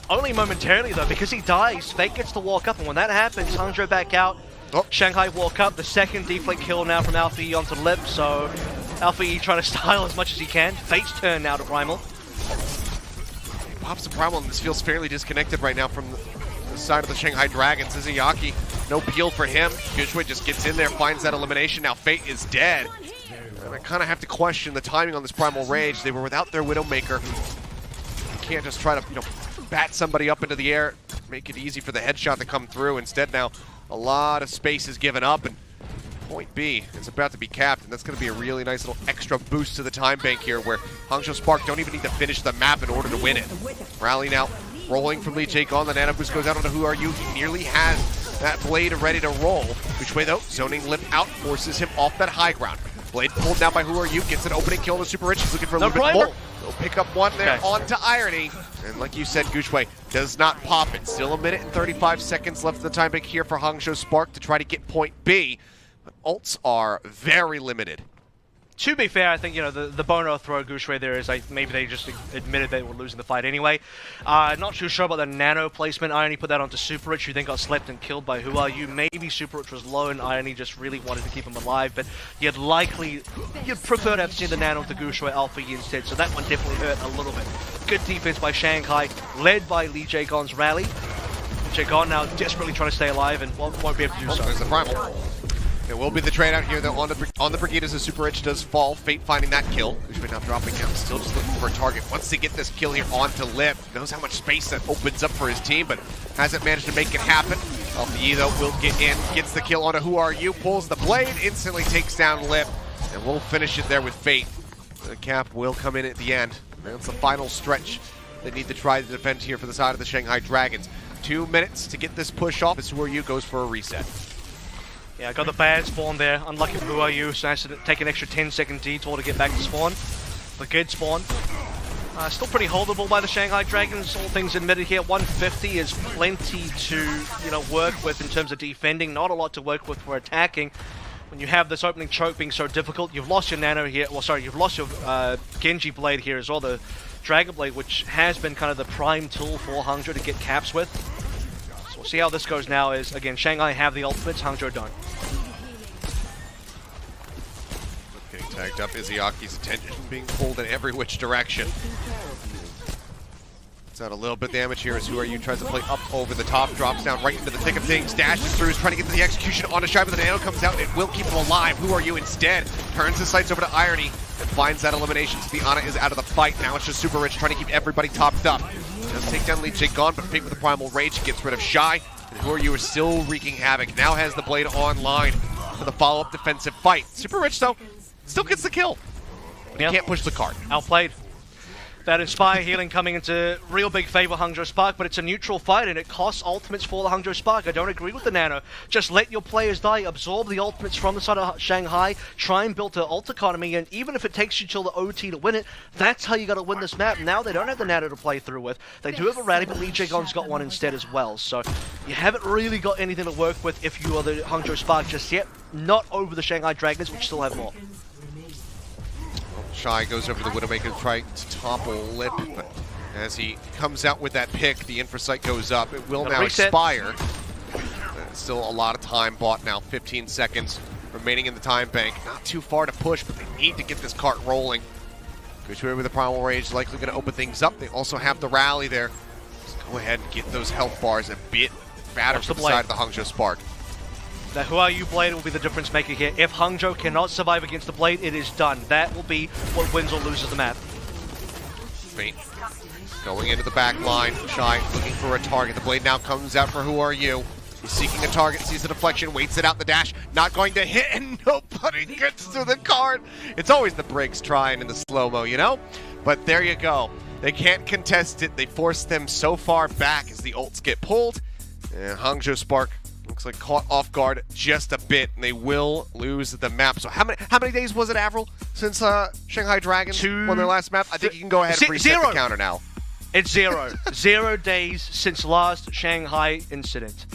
Only momentarily though, because he dies, Fate gets to walk up, and when that happens, Hangzhou back out, Shanghai walk up, the second deflate kill now from Alpha E onto Lip, so Alpha E trying to style as much as he can. Fate's turn now to Primal. He pops the Primal, and this feels fairly disconnected right now from the side of the Shanghai Dragons. Izayaki, no peel for him. Gushue just gets in there, finds that elimination. Now Fate is dead. And I kind of have to question the timing on this Primal Rage. They were without their Widowmaker. You can't just try to, bat somebody up into the air, make it easy for the headshot to come through. Instead now, a lot of space is given up, and point B is about to be capped, and that's going to be a really nice little extra boost to the time bank here, where Hangzhou Spark don't even need to finish the map in order to win it. Rally now, rolling from Lee Jae-gon. The nano boost goes out onto Who Are You. He nearly has that blade ready to roll. Which way though? Zoning Lip out, forces him off that high ground. Blade pulled down by Who Are You, gets an opening kill on the Super Rich. He's looking for a little bit more. He'll pick up one there onto Irony. And like you said, Gushue does not pop it. Still a minute and 35 seconds left of the time bank here for Hangzhou Spark to try to get point B. But ults are very limited. To be fair, I think, the bono throw Gushue there is maybe they just admitted they were losing the fight anyway. Not too sure about the nano placement. Irony put that onto Super Rich, who then got slept and killed by Who Are You. Maybe Super Rich was low and Irony just really wanted to keep him alive, but you'd prefer to have seen the nano to Gushue Alpha E instead, so that one definitely hurt a little bit. Good defense by Shanghai, led by Lee Jae-gon's rally. Lee Jae-gon now desperately trying to stay alive and won't be able to do so. There's the Primal. It will be the trade out here though on the Brigade as the Super Rich does fall. Fate finding that kill. Gushue now dropping down, still just looking for a target. Wants to get this kill here onto Lip. Knows how much space that opens up for his team, but hasn't managed to make it happen. Alpha E though will get in, gets the kill onto Who Are You, pulls the blade, instantly takes down Lip, and we'll finish it there with Fate. The cap will come in at the end. That's the final stretch they need to try to defend here for the side of the Shanghai Dragons. 2 minutes to get this push off as Who Are You goes for a reset. Yeah, got the bad spawn there. Unlucky for Who Are You, so has to take an extra 10-second detour to get back to spawn. But good spawn. Still pretty holdable by the Shanghai Dragons, all things admitted here. 150 is plenty to, work with in terms of defending. Not a lot to work with for attacking. When you have this opening choke being so difficult, you've lost your nano here. Well, sorry, you've lost your Genji blade here as well, the Dragon Blade, which has been kind of the prime tool for Hangzhou to get caps with. We'll see how this goes now is, again, Shanghai have the ultimates, Hangzhou don't. Getting tagged up, Izayaki's attention being pulled in every which direction. It's out a little bit of damage here as Who Are You tries to play up over the top, drops down right into the thick of things, dashes through, is trying to get to the execution onto Shy, but the nano comes out and it will keep him alive. Who Are You instead turns his sights over to Irony and finds that elimination, so the Ana is out of the fight. Now it's just Super Rich trying to keep everybody topped up. Does take down Lee Jae-gon, but Fate with the Primal Rage gets rid of Shy. And Who Are You is still wreaking havoc. Now has the blade online for the follow-up defensive fight. Super Rich, though, still gets the kill. But he can't push the cart. Outplayed. That Inspire healing coming into real big favor Hangzhou Spark, but it's a neutral fight and it costs ultimates for the Hangzhou Spark. I don't agree with the nano. Just let your players die, absorb the ultimates from the side of Shanghai, try and build an ult economy, and even if it takes you till the OT to win it, that's how you got to win this map. Now they don't have the nano to play through with. They do have a rally, but Lee Jae-gon's got one instead as well. So you haven't really got anything to work with if you are the Hangzhou Spark just yet. Not over the Shanghai Dragons, which still have more. Shy goes over to the Widowmaker to try to topple Lip, but as he comes out with that pick, the infrasight goes up. It will now expire. Still a lot of time bought now, 15 seconds remaining in the time bank. Not too far to push, but they need to get this cart rolling. Gucci with the Primal Rage likely going to open things up. They also have the rally there. Just go ahead and get those health bars a bit fatter from the side of the Hangzhou Spark. The Who Are You Blade will be the difference maker here. If Hangzhou cannot survive against the Blade, it is done. That will be what wins or loses the map. Feint going into the back line. Shy looking for a target. The Blade now comes out for Who Are You. He's seeking a target, sees the deflection, waits it out the dash, not going to hit, and nobody gets to the card. It's always the Briggs trying in the slow-mo, you know? But there you go. They can't contest it. They force them so far back as the ults get pulled. And Hangzhou Spark looks like caught off guard just a bit, and they will lose the map. So how many days was it, Avril, since Shanghai Dragons won their last map? I think you can go ahead and reset the counter now. It's 0. 0 days since last Shanghai incident.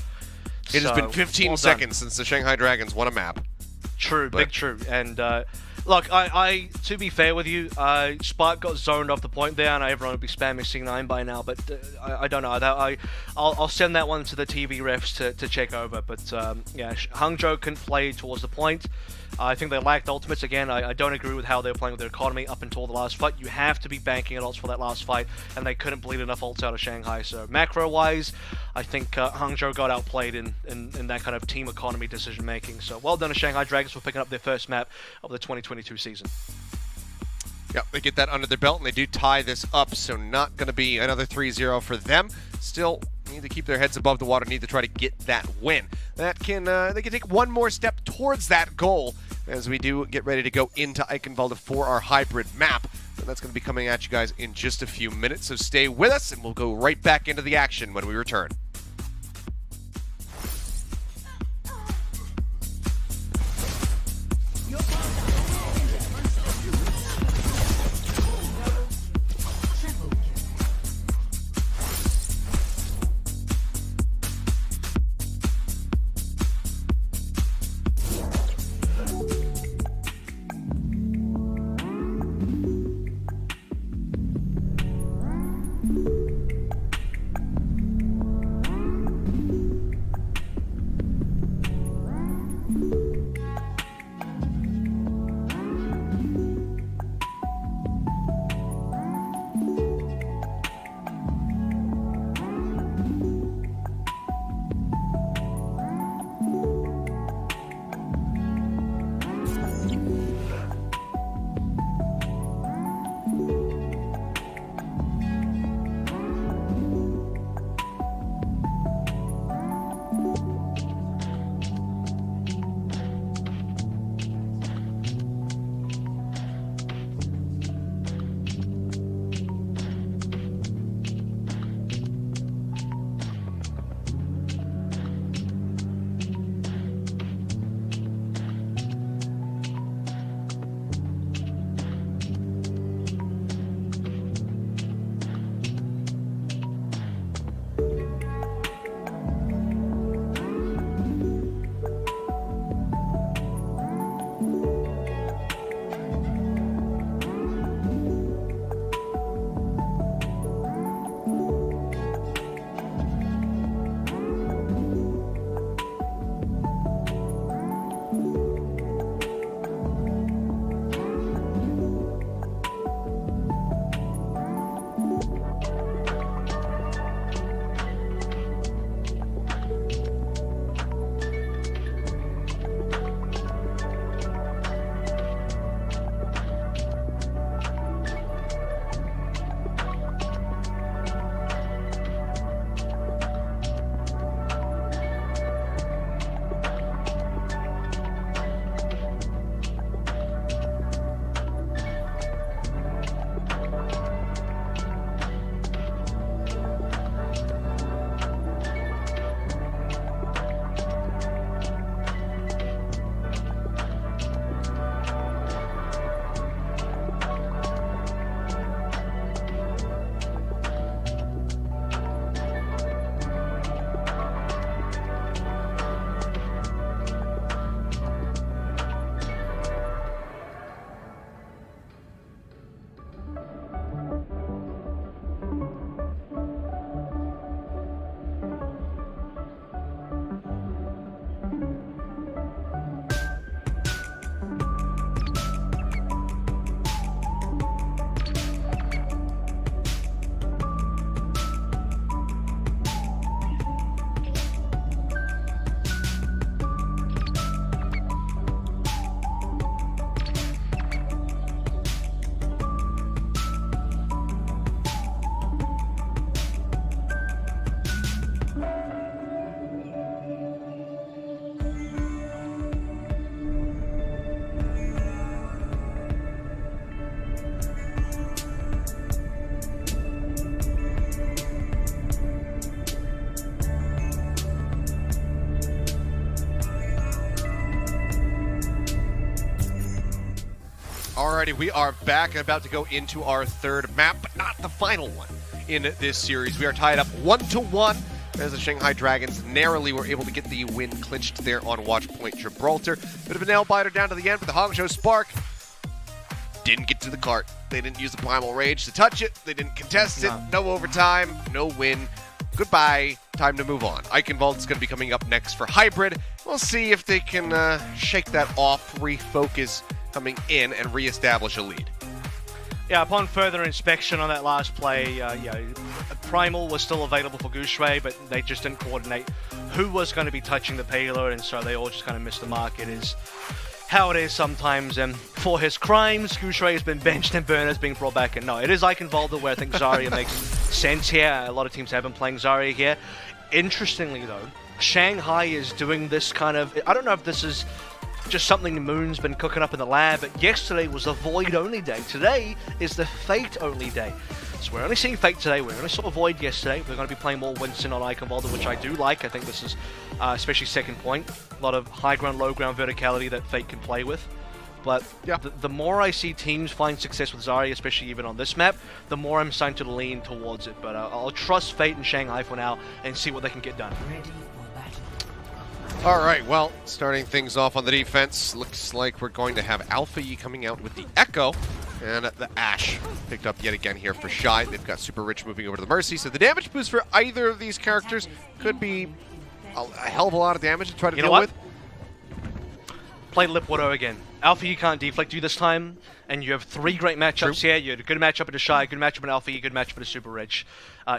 It has been 15 seconds since the Shanghai Dragons won a map. True, big true. And look, I to be fair with you, Spark got zoned off the point there, and everyone would be spamming C9 by now. But I don't know. I'll send that one to the TV refs to check over. But yeah, Hangzhou couldn't play towards the point. I think they lacked ultimates again. I don't agree with how they were playing with their economy up until the last fight. You have to be banking on ults for that last fight, and they couldn't bleed enough ults out of Shanghai. So macro-wise, I think Hangzhou got outplayed in that kind of team economy decision making. So well done to Shanghai Dragons for picking up their first map of the 2022 season. Yep, they get that under their belt, and they do tie this up, so not going to be another 3-0 for them. Still need to keep their heads above the water, need to try to get that win. That can they can take one more step towards that goal as we do get ready to go into Eichenwalde for our hybrid map. And that's going to be coming at you guys in just a few minutes, so stay with us, and we'll go right back into the action when we return. Alrighty, we are back and about to go into our third map, but not the final one in this series. We are tied up 1-1 as the Shanghai Dragons narrowly were able to get the win clinched there on Watch Point Gibraltar. Bit of a nail biter down to the end, but the Hangzhou Spark didn't get to the cart. They didn't use the Primal Rage to touch it. They didn't contest it. No overtime, no win. Goodbye. Time to move on. Eichenwald's going to be coming up next for Hybrid. We'll see if they can shake that off, refocus coming in, and reestablish a lead. Yeah, upon further inspection on that last play, Primal was still available for Gouchray, but they just didn't coordinate who was going to be touching the payload, and so they all just kind of missed the mark. It is how it is sometimes, and for his crimes, Gouchray has been benched and Burner's being brought back, and no, it is Eichenwalde where I think Zarya makes sense here. A lot of teams have been playing Zarya here. Interestingly though, Shanghai is doing this kind of, I don't know if this is just something Moon's been cooking up in the lab, but yesterday was the Void only day. Today is the Fate only day. So we're only seeing Fate today, we're only saw Void yesterday. We're going to be playing more Winston on Eichenwalde, which I do like. I think this is, especially second point, a lot of high ground, low ground verticality that Fate can play with. But yeah, the more I see teams find success with Zarya, especially even on this map, the more I'm starting to lean towards it. But I'll trust Fate and Shanghai for now and see what they can get done. All right, well, starting things off on the defense, looks like we're going to have Alpha Yi coming out with the Echo, and the Ashe picked up yet again here for Shy. They've got Super Rich moving over to the Mercy, so the damage boost for either of these characters could be a hell of a lot of damage to try to deal with. Play Lip Widow again. Alpha Yi can't deflect you this time, and you have three great matchups here. You had a good matchup into Shy, good matchup in Alpha Yi, good matchup into Super Rich,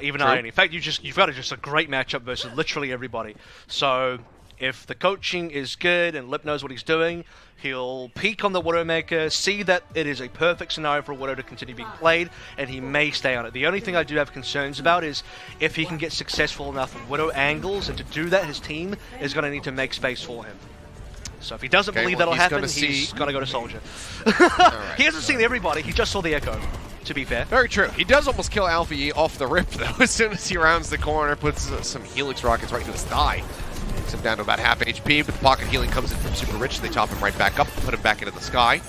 even Iron. In fact, you've got just a great matchup versus literally everybody. So if the coaching is good and Lip knows what he's doing, he'll peek on the Widowmaker, see that it is a perfect scenario for a Widow to continue being played, and he may stay on it. The only thing I do have concerns about is if he can get successful enough with Widow angles, and to do that, his team is going to need to make space for him. So if he doesn't believe that'll happen, he's got to go to Soldier. Right, he hasn't seen everybody, he just saw the Echo, to be fair. Very true. He does almost kill Alpha Yi off the rip, though, as soon as he rounds the corner, puts some Helix rockets right into his thigh. Takes him down to about half HP, but the pocket healing comes in from Super Rich. They top him right back up, put him back into the sky.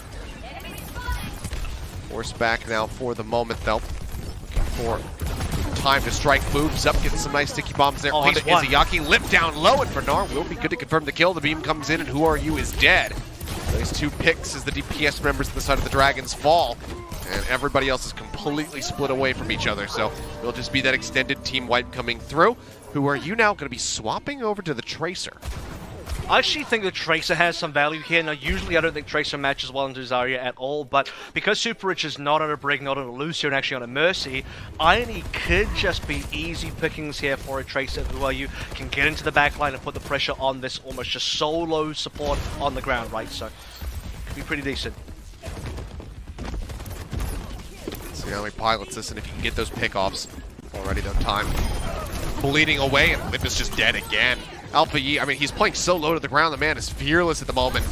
Force back now for the moment, though. Looking for time to strike, moves up, getting some nice sticky bombs there onto Izayaki. Lip down low, and Bernard will be good to confirm the kill. The beam comes in, and Who Are You is dead. These two picks as the DPS members to the side of the Dragons fall, and everybody else is completely split away from each other. So it'll just be that extended team wipe coming through. Who Are You now going to be swapping over to the Tracer? I actually think the Tracer has some value here. Now, usually I don't think Tracer matches well into Zarya at all, but because Super Rich is not on a Brig, not on a Lucio, and actually on a Mercy, Irony could just be easy pickings here for a Tracer Who Are You can get into the backline and put the pressure on this almost just solo support on the ground, right? So, could be pretty decent. See how he pilots this, and if you can get those pickoffs. Already though, time bleeding away, and Lip is just dead again. Alpha Yi, I mean, he's playing so low to the ground. The man is fearless at the moment,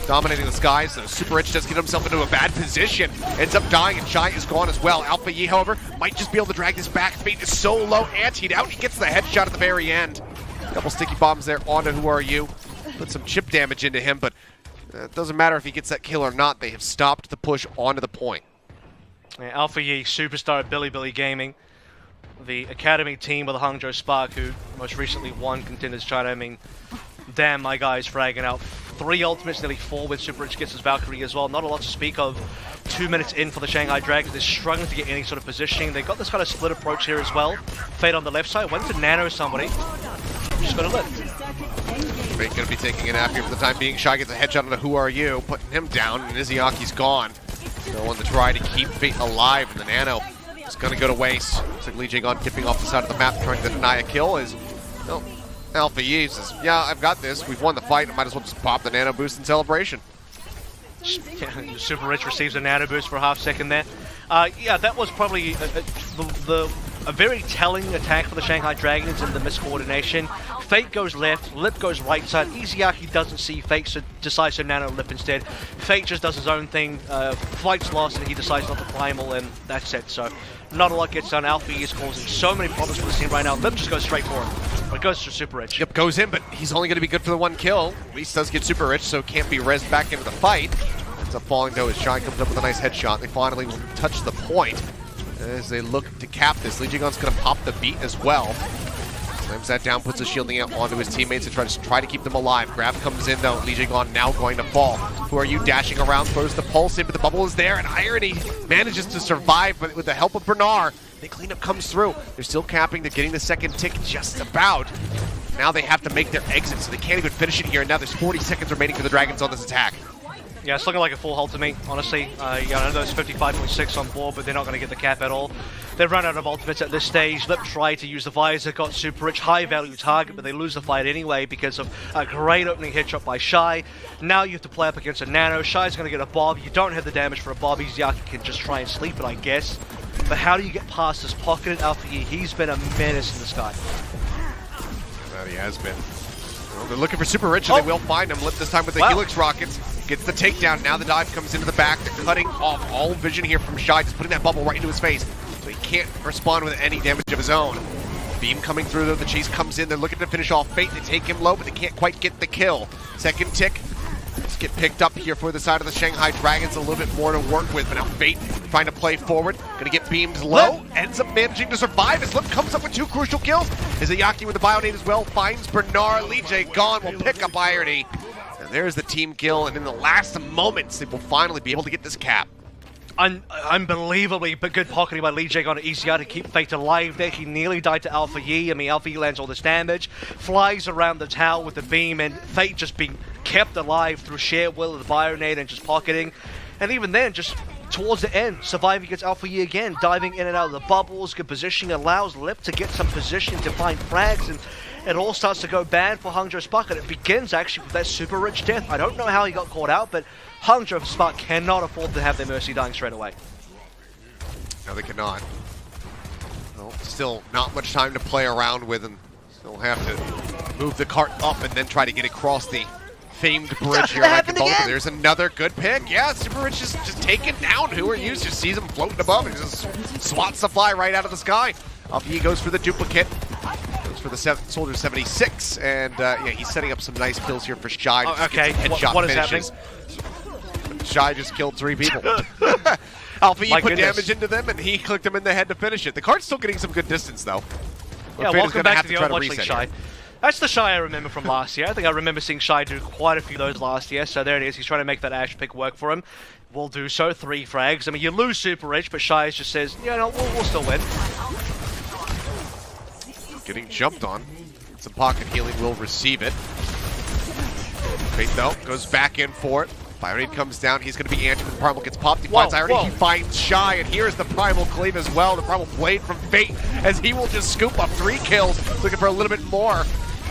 dominating the skies. So Super Rich does get himself into a bad position, ends up dying, and Shy is gone as well. Alpha Yi, however, might just be able to drag this back. Fate is so low, antied out. He gets the headshot at the very end. Couple sticky bombs there onto Who Are You. Put some chip damage into him, but it doesn't matter if he gets that kill or not. They have stopped the push onto the point. Yeah, Alpha Yi, superstar at Billy Gaming. The academy team with the Hangzhou Spark, who most recently won Contenders China. I mean, damn, my guy's fragging out 3 ultimates, nearly 4 with Super Rich gets his Valkyrie as well. Not a lot to speak of. 2 minutes in for the Shanghai Dragons. They're struggling to get any sort of positioning. They've got this kind of split approach here as well. Fade on the left side, went to nano somebody. Just got to live. Fate going to be taking a nap here for the time being. Shy gets a headshot on the Who Are You, putting him down, and Izayaki's gone. No one to try to keep Fate alive, and the nano is going to go to waste. Looks like Lee Jae-gon dipping off the side of the map, trying to deny a kill. Alpha Yi says, yeah, I've got this. We've won the fight. I might as well just pop the nano boost in celebration. Super Rich receives a nano boost for a half second there. Yeah, that was probably a very telling attack for the Shanghai Dragons in the miscoordination. Fate goes left, Lip goes right side. Izayaki doesn't see Fate, so decides to nano Lip instead. Fate just does his own thing, fight's lost, and he decides not to primal, and that's it. So not a lot gets done. Alpha is causing so many problems for the team right now. Lip just goes straight for him. But it goes to Super Rich. Yep, goes in, but he's only going to be good for the 1 kill. At least does get Super Rich, so can't be rezzed back into the fight. Ends up falling though as Shy comes up with a nice headshot. They finally will touch the point as they look to cap this. Lijigon's going to pop the beat as well. Slams that down, puts a shielding out onto his teammates to try to keep them alive. Grab comes in though. Lijigon now going to fall. Who are you dashing around? Throws the pulse in, but the bubble is there, and Irony manages to survive, but with the help of Bernard, the cleanup comes through. They're still capping. They're getting the second tick just about. Now they have to make their exit, so they can't even finish it here. And now there's 40 seconds remaining for the Dragons on this attack. Yeah, it's looking like a full hold to me, honestly. I know there's 55.6 on board, but they're not going to get the cap at all. They've run out of ultimates at this stage. Lip tried to use the visor, got super rich, high-value target, but they lose the fight anyway because of a great opening headshot by Shy. Now you have to play up against a Nano. Shy's going to get a Bob. You don't have the damage for a Bob. Izuyaki can just try and sleep it, I guess. But how do you get past this pocketed Alpha E? He's been a menace in the sky. Well, he has been. Well, they're looking for Super Rich, and they will find him. This time with the Helix Rockets. Gets the takedown. Now the dive comes into the back. They're cutting off all vision here from Shy, just putting that bubble right into his face. So he can't respond with any damage of his own. Beam coming through, though. The chase comes in. They're looking to finish off Fate. They take him low, but they can't quite get the kill. Second tick. Let's get picked up here for the side of the Shanghai Dragons. A little bit more to work with, but now Fate trying to play forward. Gonna get beamed low. Ends up managing to survive as Lip comes up with 2 crucial kills. Izuyaki with the Bionade as well. Finds Bernard. Lijigon will pick up Irony. And there's the team kill, and in the last moments, they will finally be able to get this cap. Unbelievably but good pocketing by Lijigon and Izuyaki to keep Fate alive there. He nearly died to Alpha Yi. I mean, Alpha Yi lands all this damage, flies around the tower with the beam, and Fate just being kept alive through sheer will of the Bionade and just pocketing. And even then, just towards the end, surviving against Alpha Yi again, diving in and out of the bubbles, good positioning, allows Lip to get some position to find frags, and it all starts to go bad for Hangzhou Spark, and it begins actually with that super rich death. I don't know how he got caught out, but Hangzhou Spark cannot afford to have their Mercy dying straight away. No, they cannot. Well, still not much time to play around with, and still have to move the cart up and then try to get across the famed bridge here. There's another good pick. Yeah, Super Rich is just taken down. Who are you? Just sees him floating above and just swats the fly right out of the sky. Up he goes for the duplicate. Goes for the Soldier 76, and yeah, he's setting up some nice kills here for Shy. Okay, headshot what is finishes. happening? Shy just killed 3 people. Alpha E put damage into them, and he clicked them in the head to finish it. The card's still getting some good distance, though. Yeah, welcome back to the Overwatch League, Shy. That's the Shy I remember from last year. I think I remember seeing Shy do quite a few of those last year, so there it is. He's trying to make that Ash pick work for him. We'll do so. 3 frags. I mean, you lose Super Rich, but Shy just says, yeah, no, we'll still win. Getting jumped on. Some pocket healing will receive it. Fate, though, goes back in for it. Bionade comes down. He's going to be anti when the Primal gets popped. He finds Irony. He finds Shy, and here's the Primal Cleave as well. The Primal Blade from Fate, as he will just scoop up 3 kills, looking for a little bit more.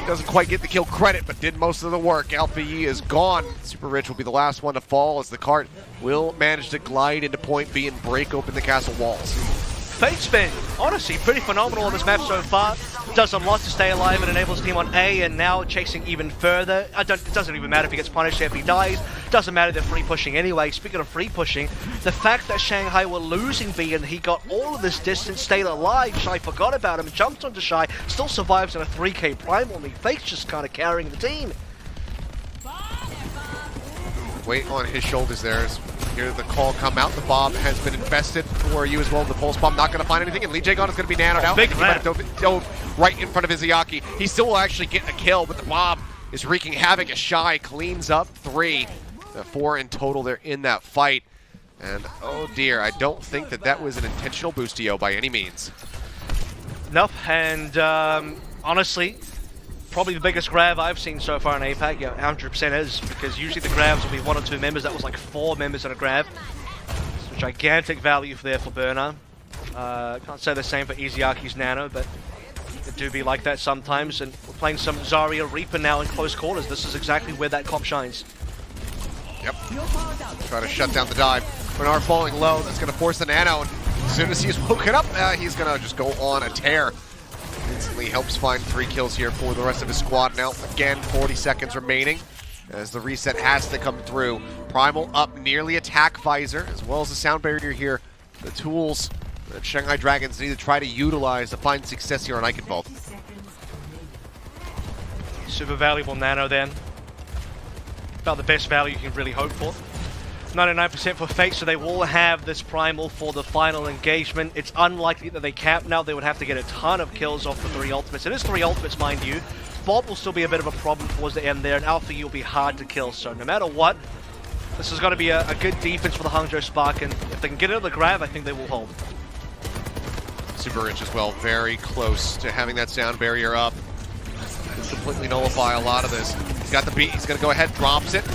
Doesn't quite get the kill credit, but did most of the work. Alpha E is gone. Super Rich will be the last one to fall, as the cart will manage to glide into point B and break open the castle walls. Fate's been, honestly, pretty phenomenal on this map so far. Does a lot to stay alive and enables the team on A, and now chasing even further. It doesn't even matter if he gets punished, if he dies. Doesn't matter, they're free pushing anyway. Speaking of free pushing, the fact that Shanghai were losing B and he got all of this distance, stayed alive, Shy forgot about him, jumped onto Shy, still survives in a 3k primal league. Fate's just kind of carrying the team. Weight on his shoulders there. Hear the call come out. The bomb has been invested. Who are you as well? The pulse bomb not going to find anything, and Lijigon is going to be nanoed out. Big he might have dove right in front of Izuyaki. He still will actually get a kill, but the bomb is wreaking havoc as Shy cleans up 3. 4 in total there in that fight. And oh dear, I don't think that was an intentional boostio by any means. Nope, and honestly, probably the biggest grab I've seen so far in APAC, yeah, 100% is, because usually the grabs will be 1 or 2 members. That was like 4 members in a grab. So gigantic value there for Burner. Can't say the same for Izuyaki's Nano, but it do be like that sometimes. And we're playing some Zarya Reaper now in close quarters. This is exactly where that comp shines. Yep. Try to shut down the dive. Bernard falling low. That's going to force the Nano. And as soon as he's woken up, he's going to just go on a tear. Instantly helps find 3 kills here for the rest of his squad. Now, again, 40 seconds remaining as the reset has to come through. Primal up, nearly attack visor, as well as the sound barrier here. The tools that Shanghai Dragons need to try to utilize to find success here on Eichenwald. Super valuable Nano then. About the best value you can really hope for. 99% for Fate, so they will have this primal for the final engagement. It's unlikely that they camp now. They would have to get a ton of kills off the 3 ultimates. It is 3 ultimates, mind you. Bob will still be a bit of a problem towards the end there, and Alpha E will be hard to kill. So no matter what, this is going to be a good defense for the Hangzhou Spark, and if they can get it on the grab, I think they will hold. Super Rich as well, very close to having that sound barrier up. Can completely nullify a lot of this. He's got the beat, he's going to go ahead, drops it.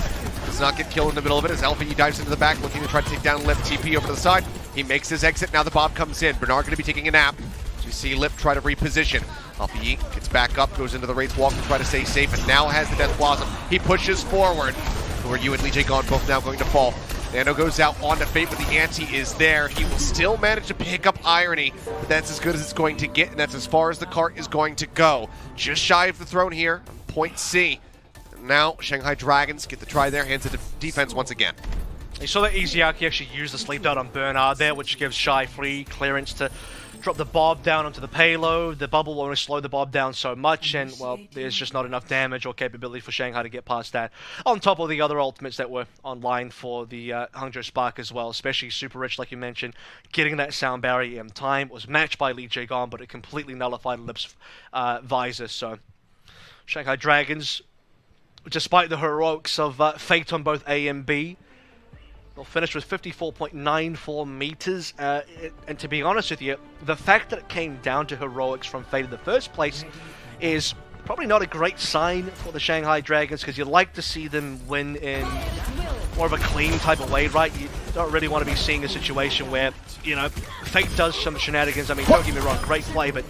Does not get killed in the middle of it as Alpha E dives into the back, looking to try to take down Lip. TP over to the side. He makes his exit. Now the Bob comes in. Bernard going to be taking a nap. So you see Lip try to reposition. Alpha E gets back up, goes into the Wraith Walk to try to stay safe, and now has the Death Blossom. He pushes forward. Who are you and Lee J gone, both now going to fall. Nano goes out onto Fate, but the ante is there. He will still manage to pick up Irony, but that's as good as it's going to get, and that's as far as the cart is going to go. Just shy of the throne here, point C. Now, Shanghai Dragons get the try there, hands it to defense once again. You saw that Iziaki actually use the sleep dart on Bernard there, which gives Shy free clearance to drop the Bob down onto the payload. The bubble will only slow the Bob down so much, and, well, there's just not enough damage or capability for Shanghai to get past that. On top of the other ultimates that were online for the Hangzhou Spark as well, especially Super Rich, like you mentioned, getting that sound barrier in time. It was matched by Lee Jae-gon, but it completely nullified Lip's visor, so Shanghai Dragons, despite the heroics of Fate on both A and B, they'll finish with 54.94 meters. And to be honest with you, the fact that it came down to heroics from Fate in the first place is probably not a great sign for the Shanghai Dragons, because you'd like to see them win in more of a clean type of way, right? You don't really want to be seeing a situation where, you know, Fate does some shenanigans. I mean, don't get me wrong, great play, but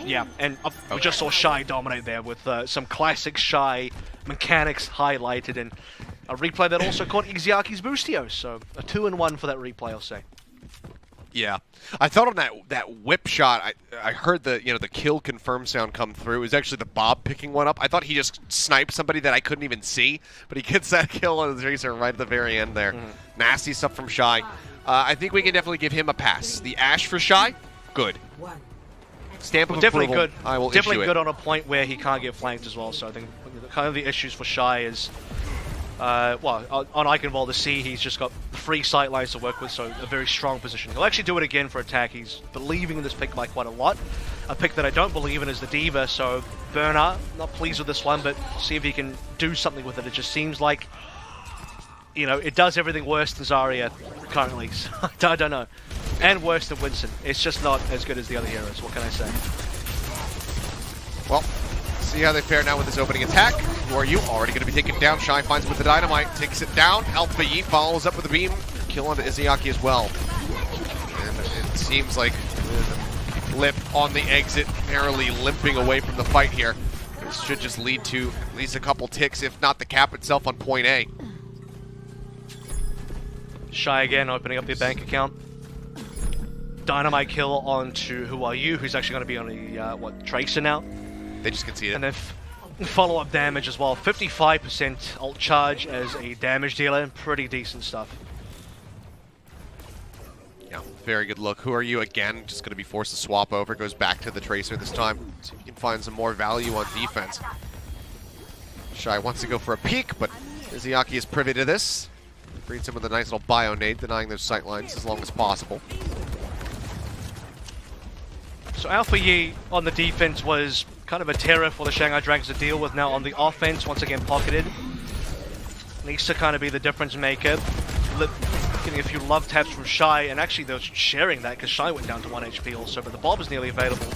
yeah, and we just saw Shy dominate there with some classic Shy mechanics highlighted, and a replay that also caught Iziaki's Boostio, so a 2-in-1 for that replay, I'll say. Yeah, I thought on that whip shot, I heard the the kill confirm sound come through. It was actually the Bob picking one up. I thought he just sniped somebody that I couldn't even see, but he gets that kill on the Tracer right at the very end there. Nasty stuff from Shy. I think we can definitely give him a pass. The Ash for Shy, good. Stamp of definitely approval. good. I will definitely issue good it. on a point where he can't get flanked as well. So I think kind of the issues for Shy is, well, on Iconval the C, he's just got 3 sight lines to work with, so a very strong position. He'll actually do it again for attack. He's believing in this pick by quite a lot. A pick that I don't believe in is the Diva. So Bernard, not pleased with this one, but see if he can do something with it. It just seems like, you know, it does everything worse than Zarya currently. So I don't know. And worse than Winston. It's just not as good as the other heroes. What can I say? Well, see how they fare now with this opening attack. Who are you? Already going to be taken down. Shy finds with the dynamite, takes it down. Alpha E follows up with a beam. Kill onto Iziaki as well. And it seems like Lip on the exit, narrowly limping away from the fight here. This should just lead to at least a couple ticks, if not the cap itself on point A. Shy again, opening up their bank account. Dynamite kill onto Who Are You, who's actually going to be on the, Tracer now. They just conceded. And then follow-up damage as well. 55% ult charge as a damage dealer. Pretty decent stuff. Yeah, very good look. Who Are You again? Just going to be forced to swap over. Goes back to the Tracer this time. See if he can find some more value on defense. Shy wants to go for a peek, but Iziaki is privy to this. Breeds him with a nice little bio-nade, denying those sight lines as long as possible. So Alpha Yi on the defense was kind of a terror for the Shanghai Dragons to deal with. Now on the offense, once again pocketed. Needs to kind of be the difference maker. Getting a few love taps from Shy, and actually they're sharing that because Shy went down to 1 HP also, but the Bob is nearly available.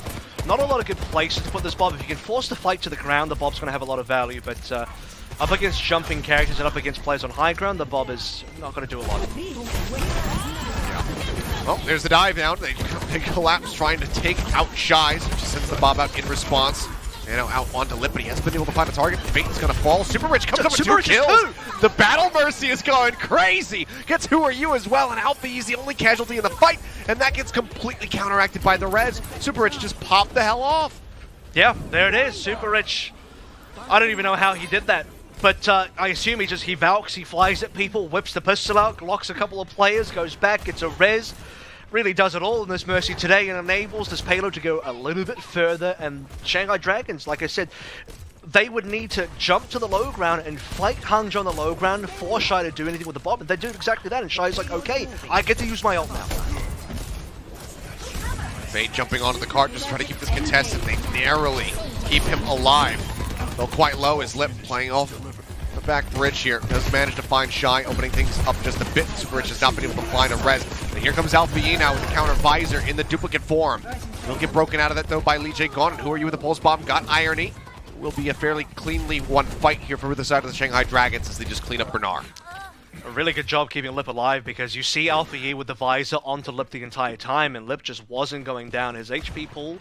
Not a lot of good places to put this Bob. If you can force the fight to the ground, the Bob's going to have a lot of value, but up against jumping characters and up against players on high ground, the Bob is not going to do a lot. Well, there's the dive down. They collapse trying to take out Shy, so just sends the Bob out in response. Out onto Lip, but he hasn't been able to find a target. Baton's gonna fall. Super Rich comes up with 2 kills. The Battle Mercy is going crazy. Gets Who Are You as well, and Alpha E's the only casualty in the fight, and that gets completely counteracted by the res. Super Rich just popped the hell off. Yeah, there it is. Super Rich. I don't even know how he did that. But I assume he valks, he flies at people, whips the pistol out, locks a couple of players, goes back, gets a res. Really does it all in this Mercy today and enables this payload to go a little bit further. And Shanghai Dragons, like I said, they would need to jump to the low ground and fight Hangzhou on the low ground, force Shy to do anything with the bomb, and they do exactly that, and Shy's like, okay, I get to use my ult now. Fade jumping onto the cart, just trying to keep this contestant. They narrowly keep him alive. Though quite low is Lip playing off the back bridge here. Does manage to find Shy, opening things up just a bit. Super Rich has not been able to find a res. And here comes Alpha Yi now with the counter visor in the duplicate form. He'll get broken out of that though by Lee Jae Gon. Who are you with the pulse bomb? Got Irony. Will be a fairly cleanly won fight here for the side of the Shanghai Dragons as they just clean up Bernard. A really good job keeping Lip alive, because you see Alpha Yi with the visor onto Lip the entire time, and Lip just wasn't going down. His HP pool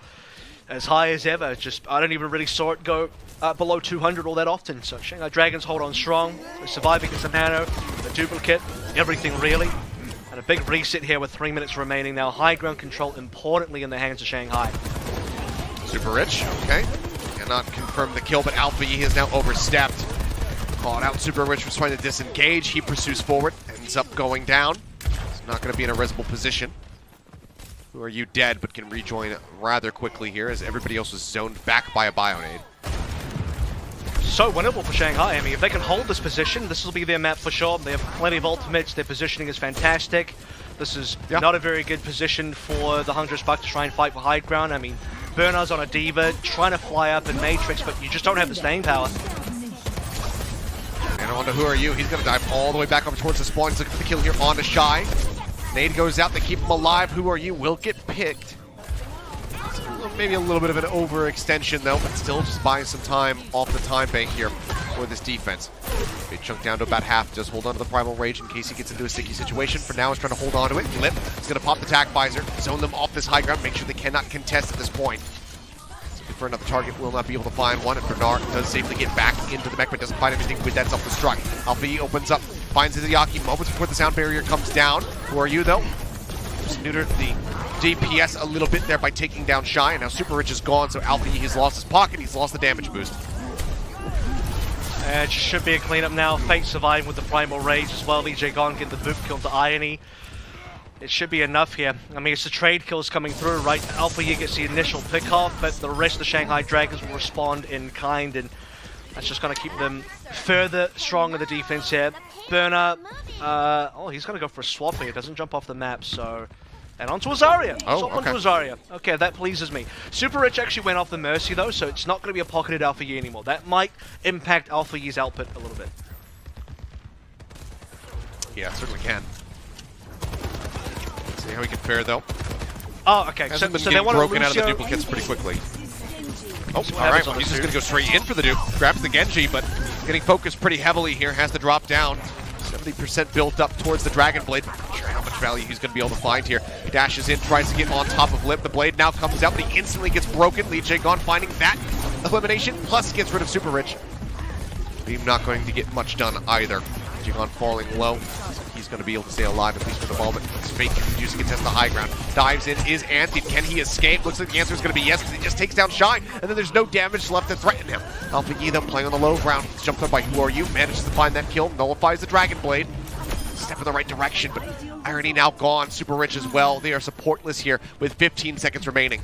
as high as ever. Just, I don't even really saw it go below 200 all that often. So Shanghai Dragons hold on strong. They're surviving against the Nano, the duplicate, everything really. And a big reset here with 3 minutes remaining now. High ground control importantly in the hands of Shanghai. Super Rich, okay. Cannot confirm the kill, but Alpha Yi has now overstepped. Caught out Super Rich was trying to disengage. He pursues forward, ends up going down. He's not going to be in a resible position. Who are you dead, but can rejoin rather quickly here as everybody else was zoned back by a Bionade. So winnable for Shanghai. I mean, if they can hold this position, this will be their map for sure. They have plenty of ultimates. Their positioning is fantastic. This is not a very good position for the Hangzhou Spark to try and fight for high ground. I mean, Bernard's on a Diva, trying to fly up in Matrix, but you just don't have the staying power. And on to Who Are You? He's going to dive all the way back over towards the spawn. He's looking for the kill here on to Shy. Nade goes out, they keep him alive. Who Are You will get picked. Maybe a little bit of an overextension though, but still just buying some time off the time bank here for this defense. Big chunk down to about half, just hold on to the Primal Rage in case he gets into a sticky situation. For now, he's trying to hold on to it. Lip is going to pop the tack visor, zone them off this high ground, make sure they cannot contest at this point. Looking for another target, will not be able to find one, and Bernard does safely get back into the mech, but doesn't find anything with that self-destruct. Alpha Yi opens up, finds Izayaki moments before the sound barrier comes down. Who Are You though? Just neutered the DPS a little bit there by taking down Shy, and now Super Rich is gone, so Alpha Yi has lost his pocket, he's lost the damage boost. It should be a cleanup now. Fate surviving with the Primal Rage as well. Lee Jae Gon getting the boop kill to Irony. It should be enough here. I mean, it's the trade kills coming through, right? Alpha Yi gets the initial pick-off, but the rest of the Shanghai Dragons will respond in kind, and that's just going to keep them further strong in the defense here. Burner, oh, he's going to go for a swap here. Doesn't jump off the map, so... And onto Azaria. Oh, Swap onto Azaria. Okay, that pleases me. Super Rich actually went off the Mercy though, so it's not going to be a pocketed Alpha Yi anymore. That might impact Alpha Yi's output a little bit. Yeah, it certainly can. See how he can fare though. Oh, okay. So they want to broken out of the duplicates pretty quickly. Oh, alright, well, he's just going to go straight in for the dupe. Grabs the Genji, but getting focused pretty heavily here. Has to drop down. 70% built up towards the Dragon Blade. Not sure how much value he's going to be able to find here. Dashes in, tries to get on top of Lip. The blade now comes out, but he instantly gets broken. Lee Jae Gon finding that elimination, plus gets rid of Super Rich. Beam not going to get much done either. Lee Jae Gon falling low. He's going to be able to stay alive, at least for the moment. Fate using it to test the high ground. Dives in, is anti. Can he escape? Looks like the answer is going to be yes, because he just takes down Shy, and then there's no damage left to threaten him. Alpha Yi, though, playing on the low ground. He's jumped on by Who Are You, manages to find that kill, nullifies the Dragon Blade. Step in the right direction, but Irony now gone. Super Rich as well. They are supportless here with 15 seconds remaining.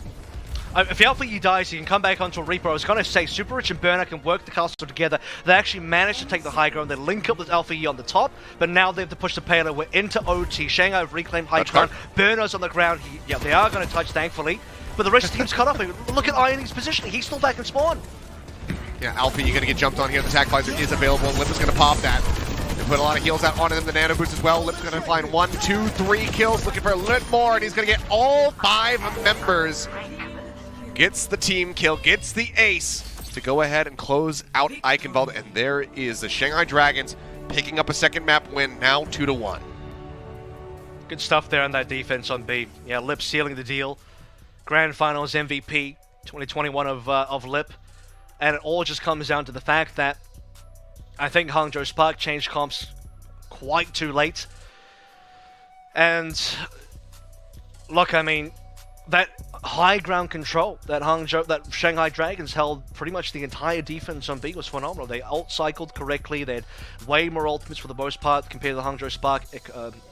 If the Alpha Yi dies, he can come back onto a Reaper. I was going to say, Super Rich and Burner can work the castle together. They actually managed to take the high ground. They link up with Alpha Yi on the top, but now they have to push the payload. We're into OT. Shanghai have reclaimed high ground. Burner's on the ground. Yeah, they are going to touch, thankfully. But the rest of the team's cut off. Look at Irony's positioning. He's still back in spawn. Yeah, Alpha Yi going to get jumped on here. The attack visor is available, and Lip is going to pop that. They put a lot of heals out onto them. The nano boost as well. Lip's going to find 1, 2, 3 kills. Looking for a little bit more, and he's going to get all 5 members. Gets the team kill, gets the ace to go ahead and close out Eichenwald, and there is the Shanghai Dragons picking up a second map win, now 2-1. Good stuff there on that defense on B. Yeah, Lip sealing the deal. Grand Finals MVP 2021 of Lip, and it all just comes down to the fact that I think Hangzhou Spark changed comps quite too late. And look, I mean, that high ground control that Shanghai Dragons held pretty much the entire defense on B was phenomenal. They ult-cycled correctly. They had way more ultimates for the most part compared to the Hangzhou Spark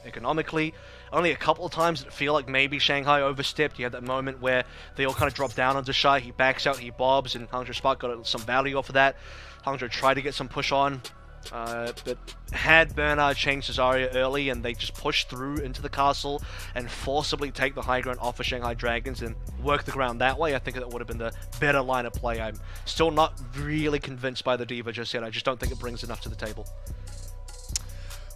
economically. Only a couple of times did it feel like maybe Shanghai overstepped. You had that moment where they all kind of dropped down onto Shy. He backs out, he bobs, and Hangzhou Spark got some value off of that. Hangzhou tried to get some push on. But had Bernard changed his Zarya early and they just pushed through into the castle and forcibly take the high ground off of Shanghai Dragons and work the ground that way, I think that would have been the better line of play. I'm still not really convinced by the D.Va just yet. I just don't think it brings enough to the table.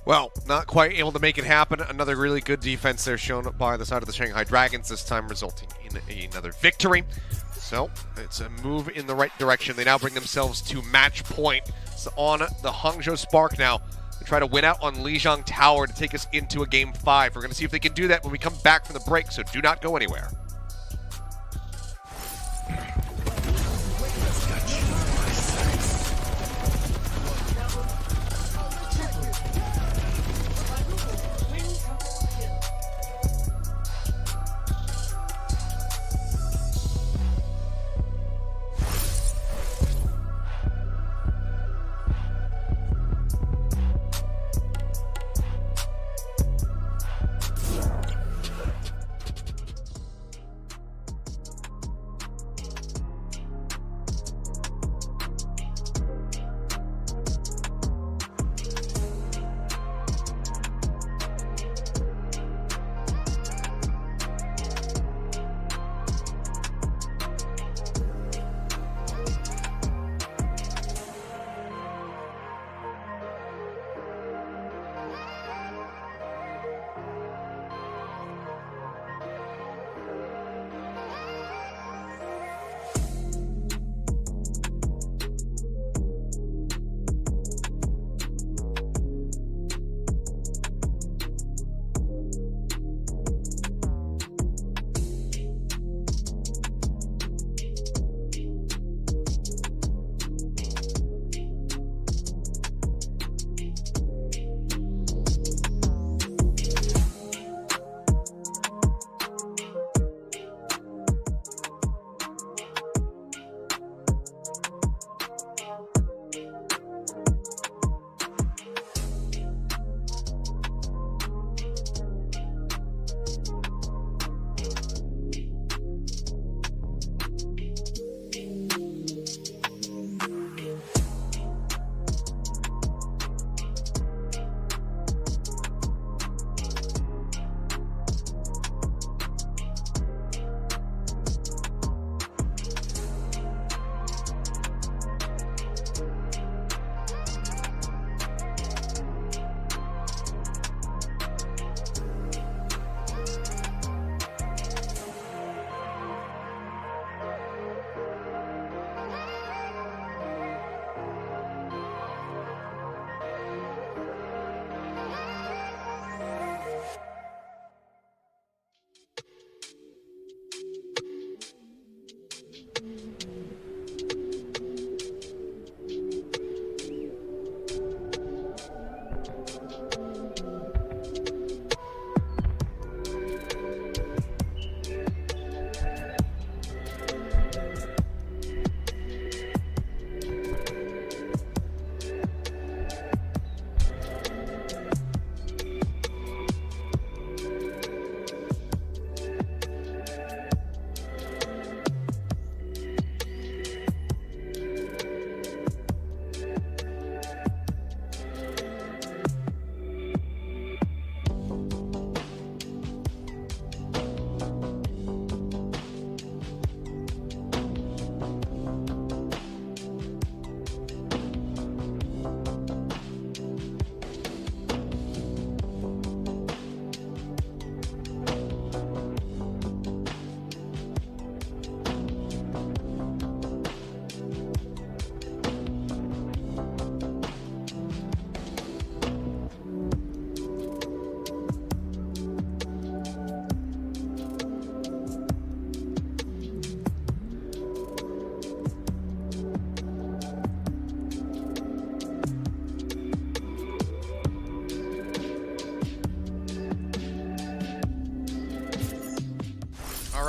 Well, not quite able to make it happen. Another really good defense there shown by the side of the Shanghai Dragons, this time resulting in another victory. So it's a move in the right direction. They now bring themselves to match point. So on the Hangzhou Spark now to try to win out on Lijiang Tower to take us into a Game 5. We're going to see if they can do that when we come back from the break, so do not go anywhere.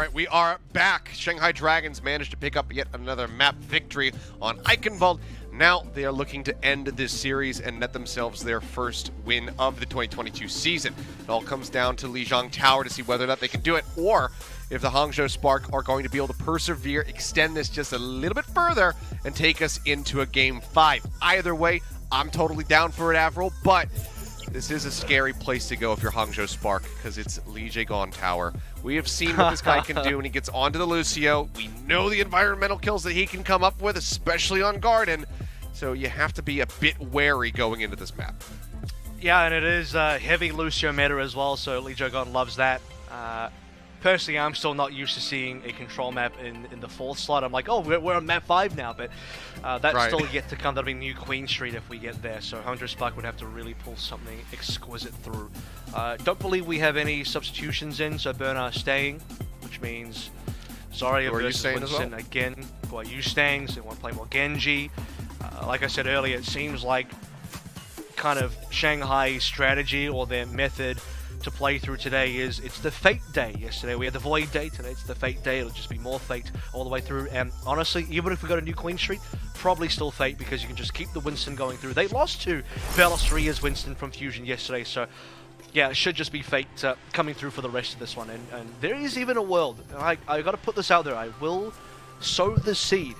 right, we are back. Shanghai Dragons managed to pick up yet another map victory on Eichenwald. Now they are looking to end this series and net themselves their first win of the 2022 season. It all comes down to Lijiang Tower to see whether or not they can do it, or if the Hangzhou Spark are going to be able to persevere, extend this just a little bit further, and take us into a Game 5. Either way, I'm totally down for it, Avril, but this is a scary place to go if you're Hangzhou Spark, because it's Lijiang Tower. We have seen what this guy can do when he gets onto the Lucio. We know the environmental kills that he can come up with, especially on Garden. So you have to be a bit wary going into this map. Yeah, and it is heavy Lucio meta as well, so Lijiang loves that. Personally, I'm still not used to seeing a control map in the 4th slot. I'm like, oh, we're on map 5 now, but that's right. still yet to come. That'll be New Queen Street if we get there, so Hangzhou Spark would have to really pull something exquisite through. Don't believe we have any substitutions in, so Bernard staying, which means Zarya versus Winston again. Who are you staying? So they want to play more Genji. Like I said earlier, it seems like kind of Shanghai's strategy or their method to play through today is it's the Fate Day. Yesterday we had the Void Day, today it's the Fate Day. It'll just be more Fate all the way through, and honestly, even if we go to New Queen Street, probably still Fate, because you can just keep the Winston going through. They lost to Velos Winston from Fusion yesterday, so yeah, it should just be Fate coming through for the rest of this one, and there is even a world, I gotta put this out there, I will sow the seed.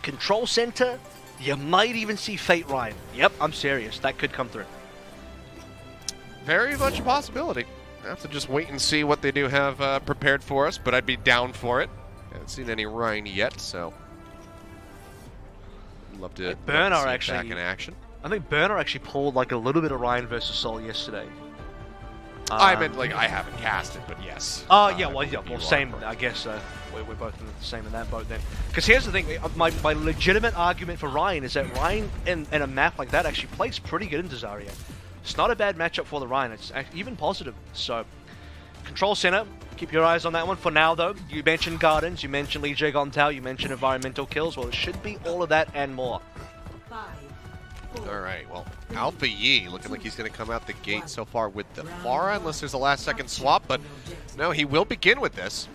Control Center, you might even see Fate Ryan. Yep, I'm serious, that could come through. Very much a possibility. I have to just wait and see what they do have prepared for us, but I'd be down for it. Haven't seen any Rhine yet, so I'd love to Burner see actually back in action. I think Burner actually pulled like a little bit of Ryan versus Sol yesterday. I meant like I haven't cast it, but yes. Oh yeah, well same. I guess we're both in the same in that boat then. Because here's the thing, my legitimate argument for Ryan is that Ryan in a map like that actually plays pretty good into Zarya. It's not a bad matchup for the Ryan, it's even positive. So, Control Center, keep your eyes on that one. For now though, you mentioned Gardens, you mentioned Lijiang Tower, you mentioned environmental kills. Well, it should be all of that and more. Alright, well, Alpha Yi looking like he's going to come out the gate so far with the Pharah, unless there's a last-second swap, but no, he will begin with this.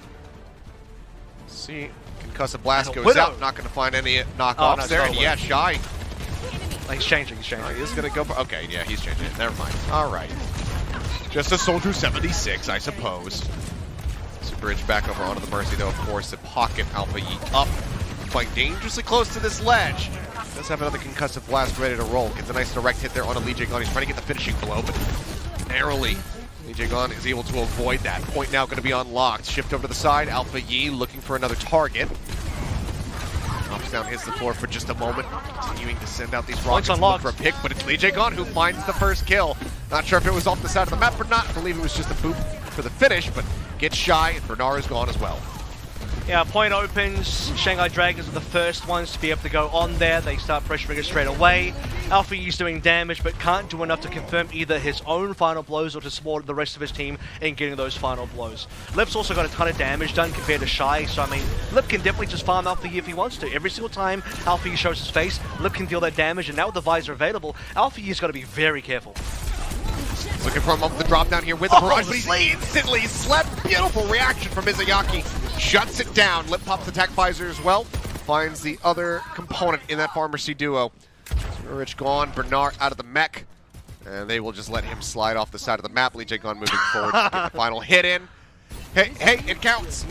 See, Concussive Blast goes out, not going to find any knockoffs there, and yeah, Shy. He's changing, he's changing. He is going to go for... Okay, yeah, he's changing it. Never mind. All right. Just a Soldier 76, I suppose. Super Edge back over onto the Mercy, though, of course, to pocket Alpha Yi up. Quite dangerously close to this ledge. Does have another Concussive Blast ready to roll. Gets a nice direct hit there on a Lijiang. He's trying to get the finishing blow, but narrowly. Lijiang is able to avoid that. Point now going to be unlocked. Shift over to the side. Alpha Yi looking for another target. Drops down, hits the floor for just a moment, continuing to send out these rockets to look for a pick, but it's Lijiang who finds the first kill. Not sure if it was off the side of the map or not. I believe it was just a boop for the finish, but gets Shy, and Bernard is gone as well. Yeah, point opens. Shanghai Dragons are the first ones to be able to go on there. They start pressuring it straight away. Alpha Yi's doing damage, but can't do enough to confirm either his own final blows or to support the rest of his team in getting those final blows. Lip's also got a ton of damage done compared to Shy, so I mean, Lip can definitely just farm Alpha Yi if he wants to. Every single time Alpha Yi shows his face, Lip can deal that damage, and now with the visor available, Alpha Yi's got to be very careful. Looking for him up the drop down here with the barrage, but he's instantly slept. Beautiful reaction from Mizuyaki. Shuts it down. Lip pops attack visor as well. Finds the other component in that Pharmacy duo. Rich gone. Bernard out of the mech. And they will just let him slide off the side of the map. Lijiang moving forward to get the final hit in. Hey, it counts.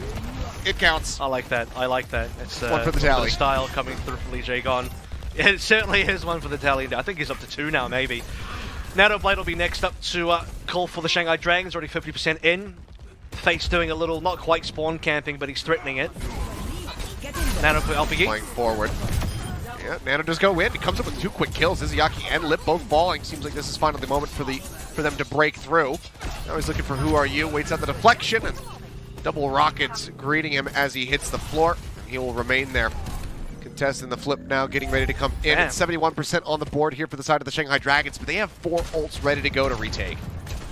It counts. I like that. I like that. It's one for the tally. Style coming through from Lijiang. It certainly is one for the tally. I think he's up to 2 now, maybe. Nanoblade will be next up to call for the Shanghai Dragons, already 50% in. Fate's doing a little, not quite spawn camping, but he's threatening it. Nano for LPG. Playing forward. Yeah, Nano does go in. He comes up with 2 quick kills. Mizuyaki and Lip both falling. Seems like this is finally the moment for them to break through. Now he's looking for Who Are You, waits out the deflection, and double rockets greeting him as he hits the floor. He will remain there. Contesting the flip now, getting ready to come in. It's 71% on the board here for the side of the Shanghai Dragons, but they have 4 ults ready to go to retake.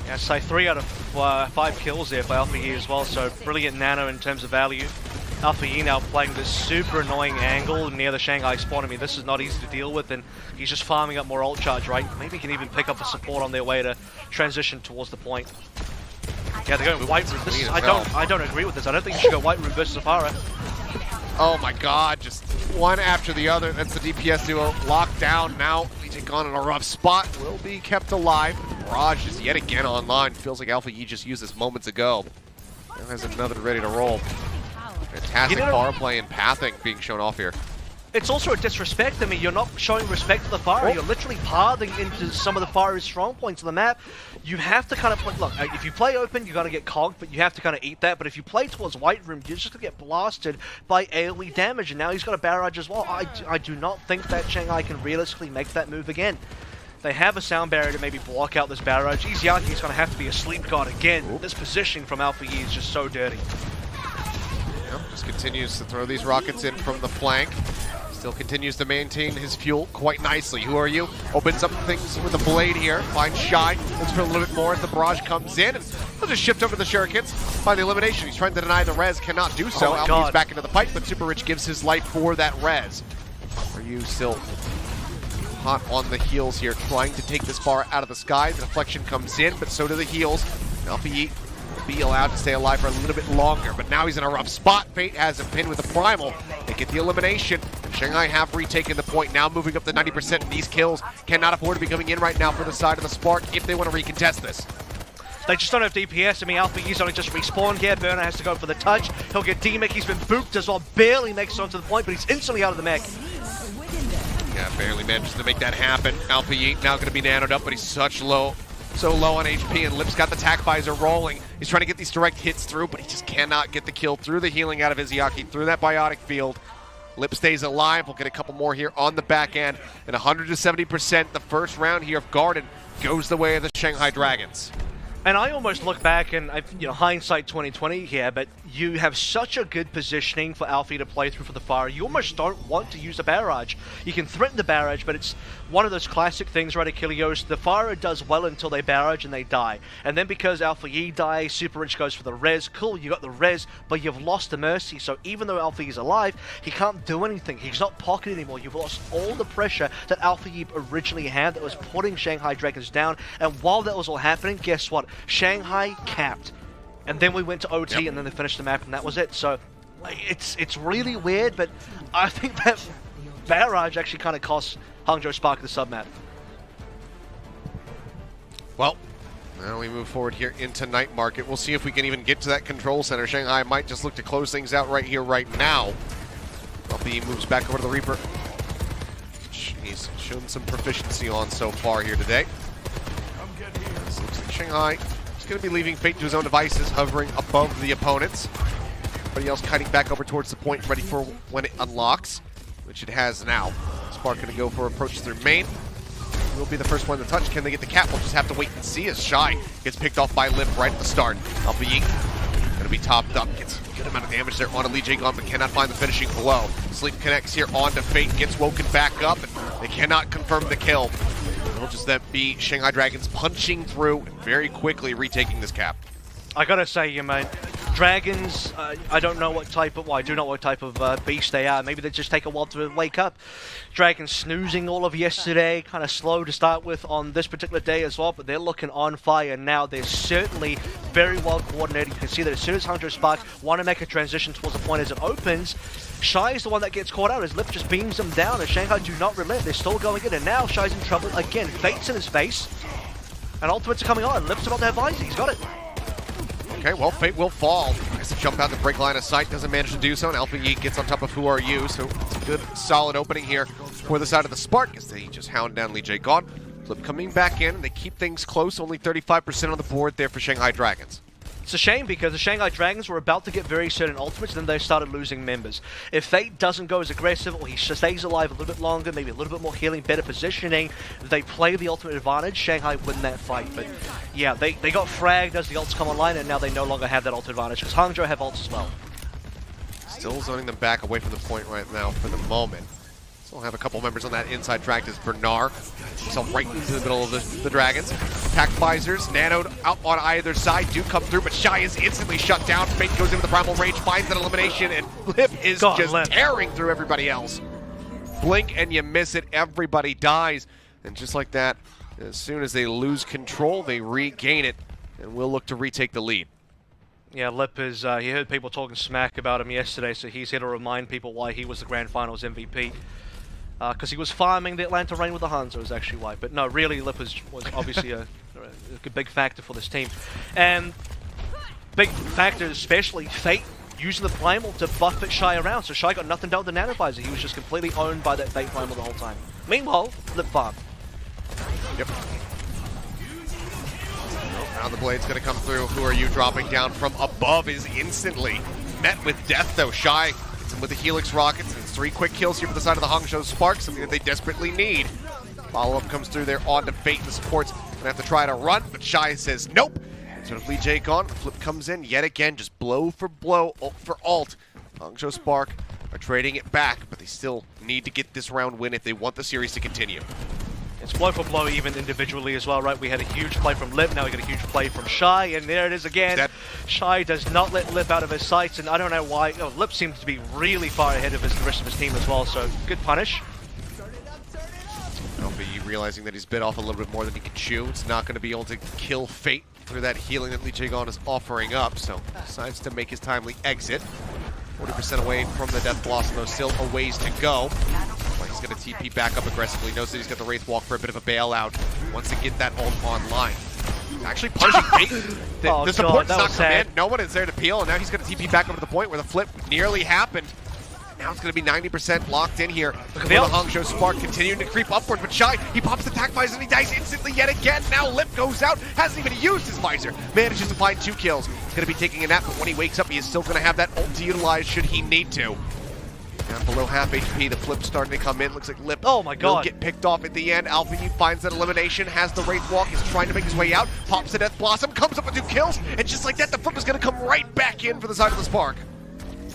Yeah, so 3 out of 5 kills there for Alpha Yi as well, so brilliant Nano in terms of value. Alpha Yi now playing this super annoying angle near the Shanghai spawn. I mean, this is not easy to deal with, and he's just farming up more ult charge, right? Maybe he can even pick up a support on their way to transition towards the point. Yeah, they're going white room. This is, I don't agree with this. I don't think you should go white room versus Safari. Oh my god, just one after the other. That's the DPS duo locked down now. Legion gone in a rough spot. Will be kept alive. Barrage is yet again online. Feels like Alpha Yi just used this moments ago. Now has another ready to roll. Fantastic power play and pathing being shown off here. It's also a disrespect. I mean, you're not showing respect to the Fire. You're literally pathing into some of the Fire's strong points of the map. You have to kind of play, look, if you play open, you're going to get cogged, but you have to kind of eat that. But if you play towards white room, you're just going to get blasted by AoE damage. And now he's got a barrage as well. I do not think that Shanghai can realistically make that move again. They have a sound barrier to maybe block out this barrage. Izayaki is going to have to be a sleep guard again. This positioning from Alpha Yi is just so dirty. Yep, just continues to throw these rockets in from the flank. Still continues to maintain his fuel quite nicely. Who are you? Opens up things with a blade here. Finds Shy. Looks for a little bit more as the barrage comes in. And he'll just shift over the shurikens. Find the elimination. He's trying to deny the res. Cannot do so. Alpha's back into the fight, but Super Rich gives his life for that res. Are you still hot on the heels here, trying to take this bar out of the sky? The deflection comes in, but so do the heals. Alpha Yi be allowed to stay alive for a little bit longer, but now he's in a rough spot. Fate has him pinned with a primal. They get the elimination. Shanghai have retaken the point, now moving up to 90%, and these kills cannot afford to be coming in right now for the side of the Spark if they want to recontest this. They just don't have DPS. I mean, Alpha Yi's only just respawned here. Burner has to go for the touch. He'll get D-Mech. He's been booped as well. Barely makes it onto the point, but he's instantly out of the mech. Yeah, barely manages to make that happen. Alpha Yi now going to be nanoed up, but he's so low on HP, and Lip's got the tac visor rolling. He's trying to get these direct hits through, but he just cannot get the kill through the healing out of Izayaki, through that biotic field. Lip stays alive. We'll get a couple more here on the back end. And 170%, the first round here of Garden goes the way of the Shanghai Dragons. And I almost look back and, hindsight 2020 here, but you have such a good positioning for Alfie to play through for the Fire. You almost don't want to use a barrage. You can threaten the barrage, but it's one of those classic things, right, Achilleos? The Fire does well until they barrage and they die. And then because Alpha Yi dies, Super Rich goes for the res. Cool, you got the res, but you've lost the Mercy. So even though Alpha Yi is alive, he can't do anything. He's not pocket anymore. You've lost all the pressure that Alpha Yi originally had that was putting Shanghai Dragons down. And while that was all happening, guess what? Shanghai capped. And then we went to OT, and then they finished the map, and that was it. So it's really weird, but I think that barrage actually kind of cost Hangzhou Spark the sub map. Well, now we move forward here into Night Market. We'll see if we can even get to that control center. Shanghai might just look to close things out right here, right now. LP moves back over to the Reaper. He's shown some proficiency on so far here today. This looks like Shanghai is going to be leaving Fate to his own devices, hovering above the opponents. Everybody else kiting back over towards the point, ready for when it unlocks, which it has now. Spark going to go for approach through main. Will be the first one to touch. Can they get the cap? We'll just have to wait and see as Shy gets picked off by Lip right at the start. Alpha Yi going to be topped up. Gets a good amount of damage there onto Lee Jae-gon, but cannot find the finishing blow. Sleep connects here onto Fate, gets woken back up, and they cannot confirm the kill. It'll just then be Shanghai Dragons punching through and very quickly retaking this cap. I gotta say, you man, Dragons, I don't know what type of, well, I do know what type of beast they are. Maybe they just take a while to wake up. Dragons snoozing all of yesterday, kind of slow to start with on this particular day as well, but they're looking on fire now. They're certainly very well coordinated. You can see that as soon as Hangzhou Spark want to make a transition towards the point as it opens, Shy is the one that gets caught out as Lip just beams them down, and Shanghai do not relent. They're still going in, and now Shy's in trouble again. Fate's in his face, and ultimates are coming on. Lip's about to have visor. He's got it. Okay, well, Fate will fall. Tries to jump out the break line of sight, doesn't manage to do so, and Alpha Yi gets on top of Who Are You, so it's a good, solid opening here for the side of the Spark as they just hound down Lee Jae-gon. Flip coming back in, and they keep things close, only 35% on the board there for Shanghai Dragons. It's a shame because the Shanghai Dragons were about to get very certain ultimates, and then they started losing members. If Fate doesn't go as aggressive, or he stays alive a little bit longer, maybe a little bit more healing, better positioning, they play the ultimate advantage, Shanghai win that fight. But yeah, they got fragged as the ults come online, and now they no longer have that ult advantage, because Hangzhou have ults as well. Still zoning them back away from the point right now for the moment. Still have a couple members on that inside track as Bernard. Himself right into the middle of the Dragons. Attack visors, nanoed out on either side, do come through, but Shy is instantly shut down. Fate goes into the primal range, finds an elimination, and Lip is tearing through everybody else. Blink and you miss it, everybody dies. And just like that, as soon as they lose control, they regain it, and we'll look to retake the lead. Yeah, Lip is, he heard people talking smack about him yesterday, so he's here to remind people why he was the Grand Finals MVP. Because he was farming the Atlanta Reign with the Hangzhou is actually why. But no, really, Lip was obviously a big factor for this team. And big factor, especially Fate, using the Primal to buff it Shy around. So Shy got nothing done with the Nanovisor. He was just completely owned by that Fate Primal the whole time. Meanwhile, Lip farm. Yep. Now the blade's gonna come through. Who are you dropping down from above is instantly met with death though. Shy hits him with the Helix Rockets, and it's 3 quick kills here for the side of the Hangzhou Spark, something that they desperately need. Follow-up comes through there onto Fate. The support's gonna have to try to run, but Shy says nope. So with Lee J gone, the flip comes in yet again, just blow for blow, ult for ult. Hangzhou Spark are trading it back, but they still need to get this round win if they want the series to continue. It's blow for blow even individually as well, right? We had a huge play from Lip, now we get a huge play from Shy, and there it is again. Shy does not let Lip out of his sights, and I don't know why. Oh, Lip seems to be really far ahead of the rest of his team as well, so good punish. LPE realizing that he's bit off a little bit more than he can chew. It's not going to be able to kill Fate through that healing that Lee Jae-gon is offering up, so decides to make his timely exit. 40% away from the Death Blossom, though, still a ways to go. He's going to TP back up aggressively, knows that he's got the Wraith Walk for a bit of a bailout. Wants to get that ult online. Actually punishing Fate. The support's not come in, no one is there to peel, and now he's going to TP back over to the point where the flip nearly happened. Now it's going to be 90% locked in here. Look at the Hangzhou Spark continuing to creep upward, but Shy, he pops the attack visor and he dies instantly yet again. Now Lip goes out, hasn't even used his visor. Manages to find 2 kills. He's going to be taking a nap, but when he wakes up, he is still going to have that ult to utilize should he need to. Down below half HP, the flip starting to come in. Looks like Lip will get picked off at the end. Alpha finds that elimination, has the Wraith Walk, is trying to make his way out, pops the Death Blossom, comes up with 2 kills, and just like that, the flip is going to come right back in for the side of the Spark.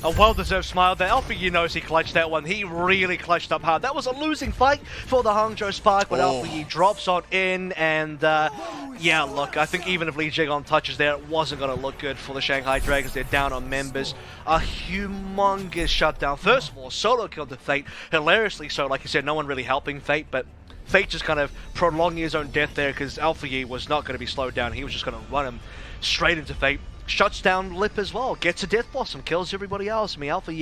A well-deserved smile there. LPE knows he clutched that one. He really clutched up hard. That was a losing fight for the Hangzhou Spark, but LPE drops on in, and yeah, look, I think even if Lee Jae-gon touches there, it wasn't going to look good for the Shanghai Dragons. They're down on members. A humongous shutdown. First of all, solo kill to Fate. Hilariously so, like you said, no one really helping Fate, but Fate just kind of prolonging his own death there because Alpha was not going to be slowed down. He was just going to run him straight into Fate. Shuts down Lip as well, gets a Death Blossom, kills everybody else. I mean, Alpha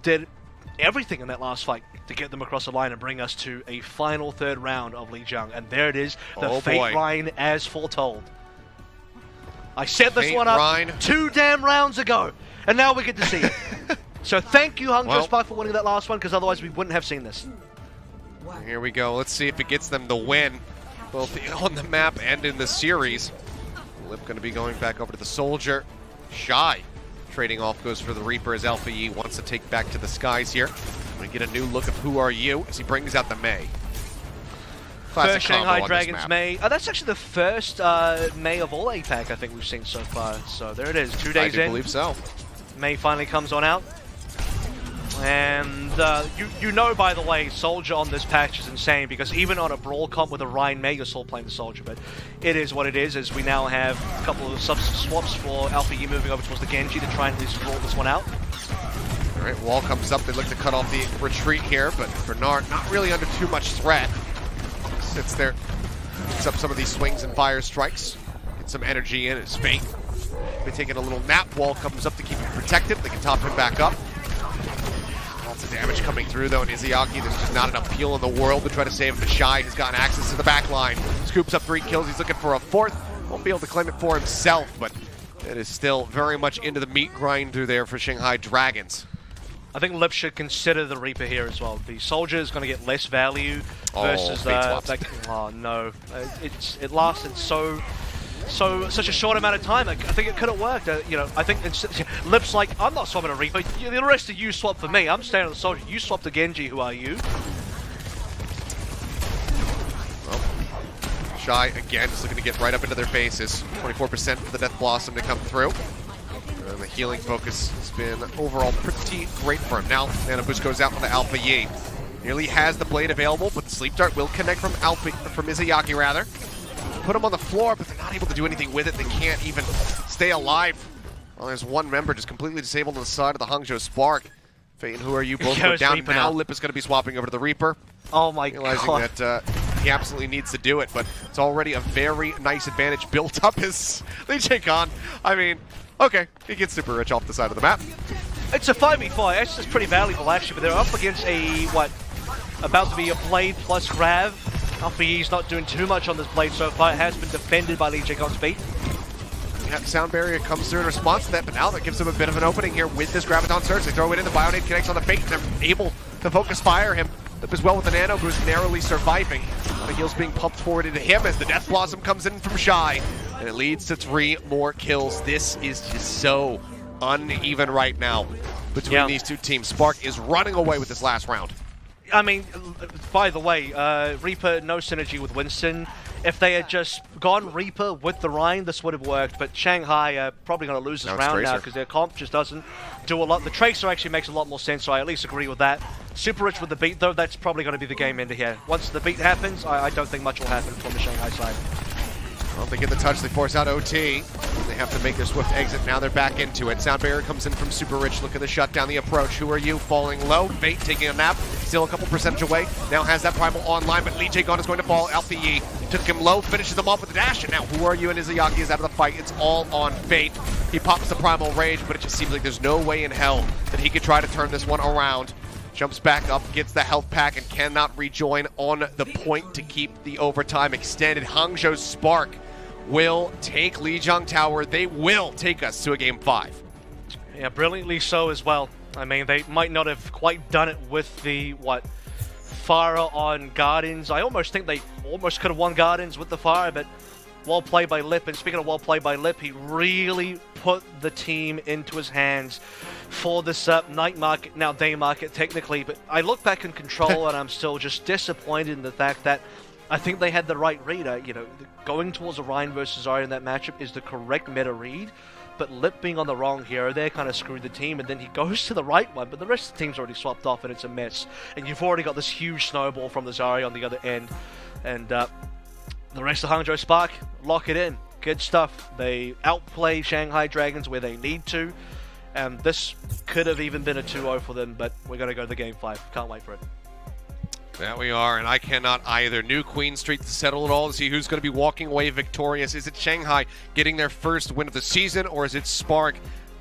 did everything in that last fight to get them across the line and bring us to a final 3rd round of Lijiang. And there it is, the Fate Rhine as foretold. I set this one up 2 damn rounds ago, and now we get to see it. So thank you, Hangzhou Spark, for winning that last one, because otherwise we wouldn't have seen this. Here we go. Let's see if it gets them the win, both on the map and in the series. Lip going to be going back over to the Soldier. Shy trading off goes for the Reaper as Alpha wants to take back to the skies here. Going to get a new look of who are you as he brings out the Mei. Classic first Shanghai Dragons Mei. That's actually the first Mei of all APAC I think we've seen so far. So there it is, 2 days in. I believe so. Mei finally comes on out. And you know, by the way, Soldier on this patch is insane because even on a Brawl comp with a Rhine Mei, you're still playing the Soldier, but it is what it is, as we now have a couple of swaps for Alpha moving over towards the Genji to try and at least roll this one out. Alright, wall comes up, they look to cut off the retreat here, but Bernard not really under too much threat. Sits there, picks up some of these swings and fire strikes, gets some energy in his Fate. Be taking a little nap, wall comes up to keep him protected, they can top him back up. Lots of damage coming through though, and Izayaki, there's just not enough peel in the world to try to save him. The Shy has gotten access to the back line. Scoops up 3 kills, he's looking for a 4th. Won't be able to claim it for himself, but it is still very much into the meat grind through there for Shanghai Dragons. I think Lip should consider the Reaper here as well. The Soldier is going to get less value versus oh no, it lasted such a short amount of time. I think it could have worked. You know, I think Lip's like, I'm not swapping a Reaper. The rest of you swap for me. I'm staying on the Soldier. You swap to Genji. Who are you? Well, Shy again just looking to get right up into their faces. 24% for the Death Blossom to come through. And the healing focus has been overall pretty great for him. Now, Nano Boost goes out on the Alpha Yi. Nearly has the blade available, but the Sleep Dart will connect from Izayaki rather. Put him on the floor, but they're not able to do anything with it. They can't even stay alive. Well, there's one member just completely disabled on the side of the Hangzhou Spark. Fate and who are you both go down. Now Lip is going to be swapping over to the Reaper. Oh my Realizing god. that he absolutely needs to do it, but it's already a very nice advantage built up as Lee Jae-gon. I mean, okay, he gets super rich off the side of the map. It's a 5v5. It's just pretty valuable, actually, but they're up against a, about to be a Blade plus Grav. He's not doing too much on this Blade so far. It has been defended by Lee Jae-gon's feet. Yeah, Sound Barrier comes through in response to that, but now that gives him a bit of an opening here with this Graviton Surge. They throw it in, the Bionade connects on the Fate, and they're able to focus fire him. Lip as well with the Nano, who's narrowly surviving. The heals being pumped forward into him as the Death Blossom comes in from Shy, and it leads to 3 more kills. This is just so uneven right now between these two teams. Spark is running away with this last round. I mean, by the way, Reaper, no synergy with Winston. If they had just gone Reaper with the Rhine, this would have worked, but Shanghai are probably going to lose this round now because their comp just doesn't do a lot. The Tracer actually makes a lot more sense, so I at least agree with that. Super Rich with the beat, though, that's probably going to be the game ender here. Once the beat happens, I don't think much will happen from the Shanghai side. Well, they get the touch, they force out OT. They have to make their swift exit, now they're back into it. Sound Barrier comes in from Super Rich, look at the shutdown, the approach. Who are you? Falling low, Fate taking a nap, still a couple percentage away. Now has that Primal online, but Lee Jae-gon is going to fall out the E. Took him low, finishes him off with the dash, and now Who Are You and Izayaki is out of the fight. It's all on Fate. He pops the Primal Rage, but it just seems like there's no way in hell that he could try to turn this one around. Jumps back up, gets the health pack, and cannot rejoin on the point to keep the overtime extended. Hangzhou Spark will take Lijiang Tower. They will take us to a game 5. Yeah, brilliantly so as well. I mean, they might not have quite done it with the, Fire on Guardians. I almost think they almost could have won Guardians with the Fire, but well played by Lip. And speaking of well played by Lip, he really put the team into his hands for this night market, now day market technically. But I look back in Control and I'm still just disappointed in the fact that I think they had the right read. Going towards a Ryan versus Zarya in that matchup is the correct meta read, but Lip being on the wrong hero there kind of screwed the team, and then he goes to the right one, but the rest of the team's already swapped off and it's a mess. And you've already got this huge snowball from the Zarya on the other end, and the rest of Hangzhou Spark, lock it in. Good stuff. They outplay Shanghai Dragons where they need to, and this could have even been a 2-0 for them, but we're going to go to the game 5. Can't wait for it. There we are, and I cannot either. New Queen Street to settle it all to see who's going to be walking away victorious. Is it Shanghai getting their first win of the season, or is it Spark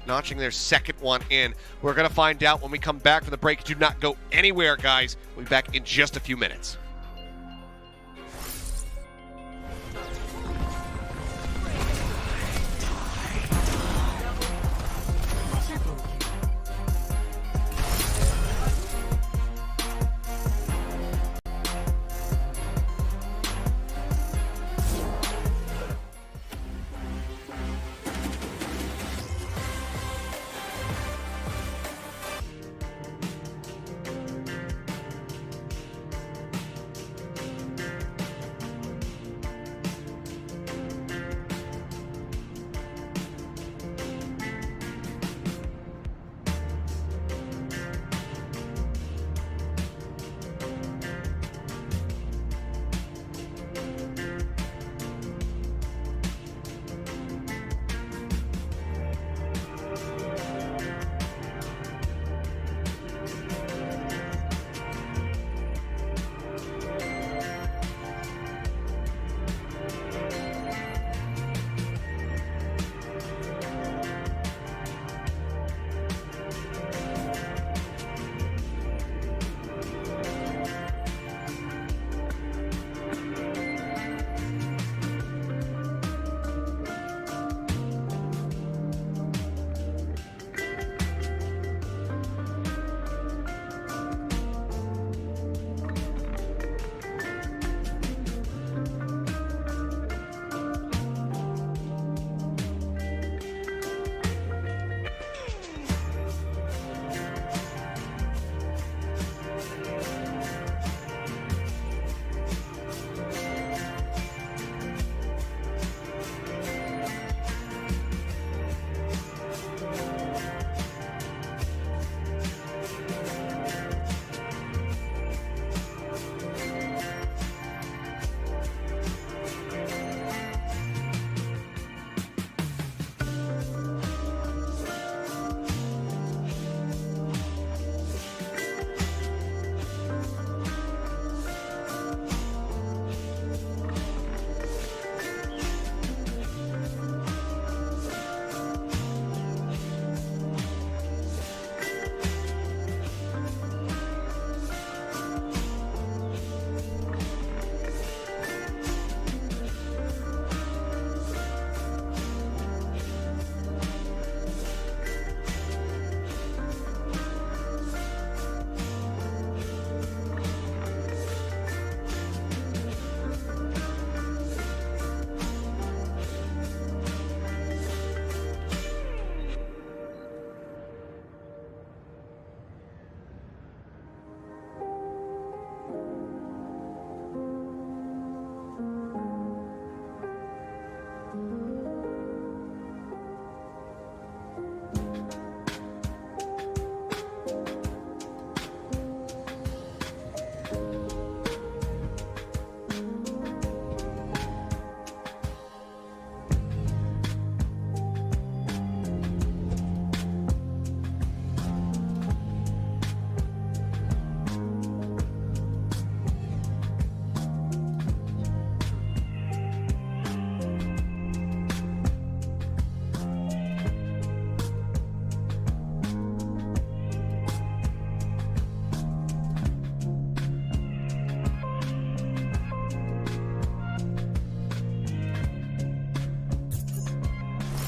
notching their second one in? We're going to find out when we come back from the break. Do not go anywhere, guys. We'll be back in just a few minutes.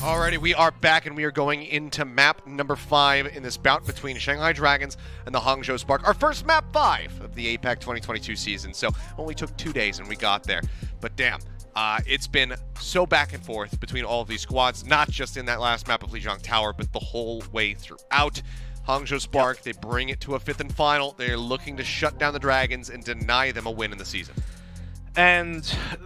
Alrighty, we are back and we are going into map number 5 in this bout between Shanghai Dragons and the Hangzhou Spark. Our first map 5 of the APAC 2022 season, so only took 2 days and we got there. But damn, it's been so back and forth between all of these squads, not just in that last map of Lijiang Tower, but the whole way throughout. Hangzhou Spark, they bring it to a 5th and final. They're looking to shut down the Dragons and deny them a win in the season. And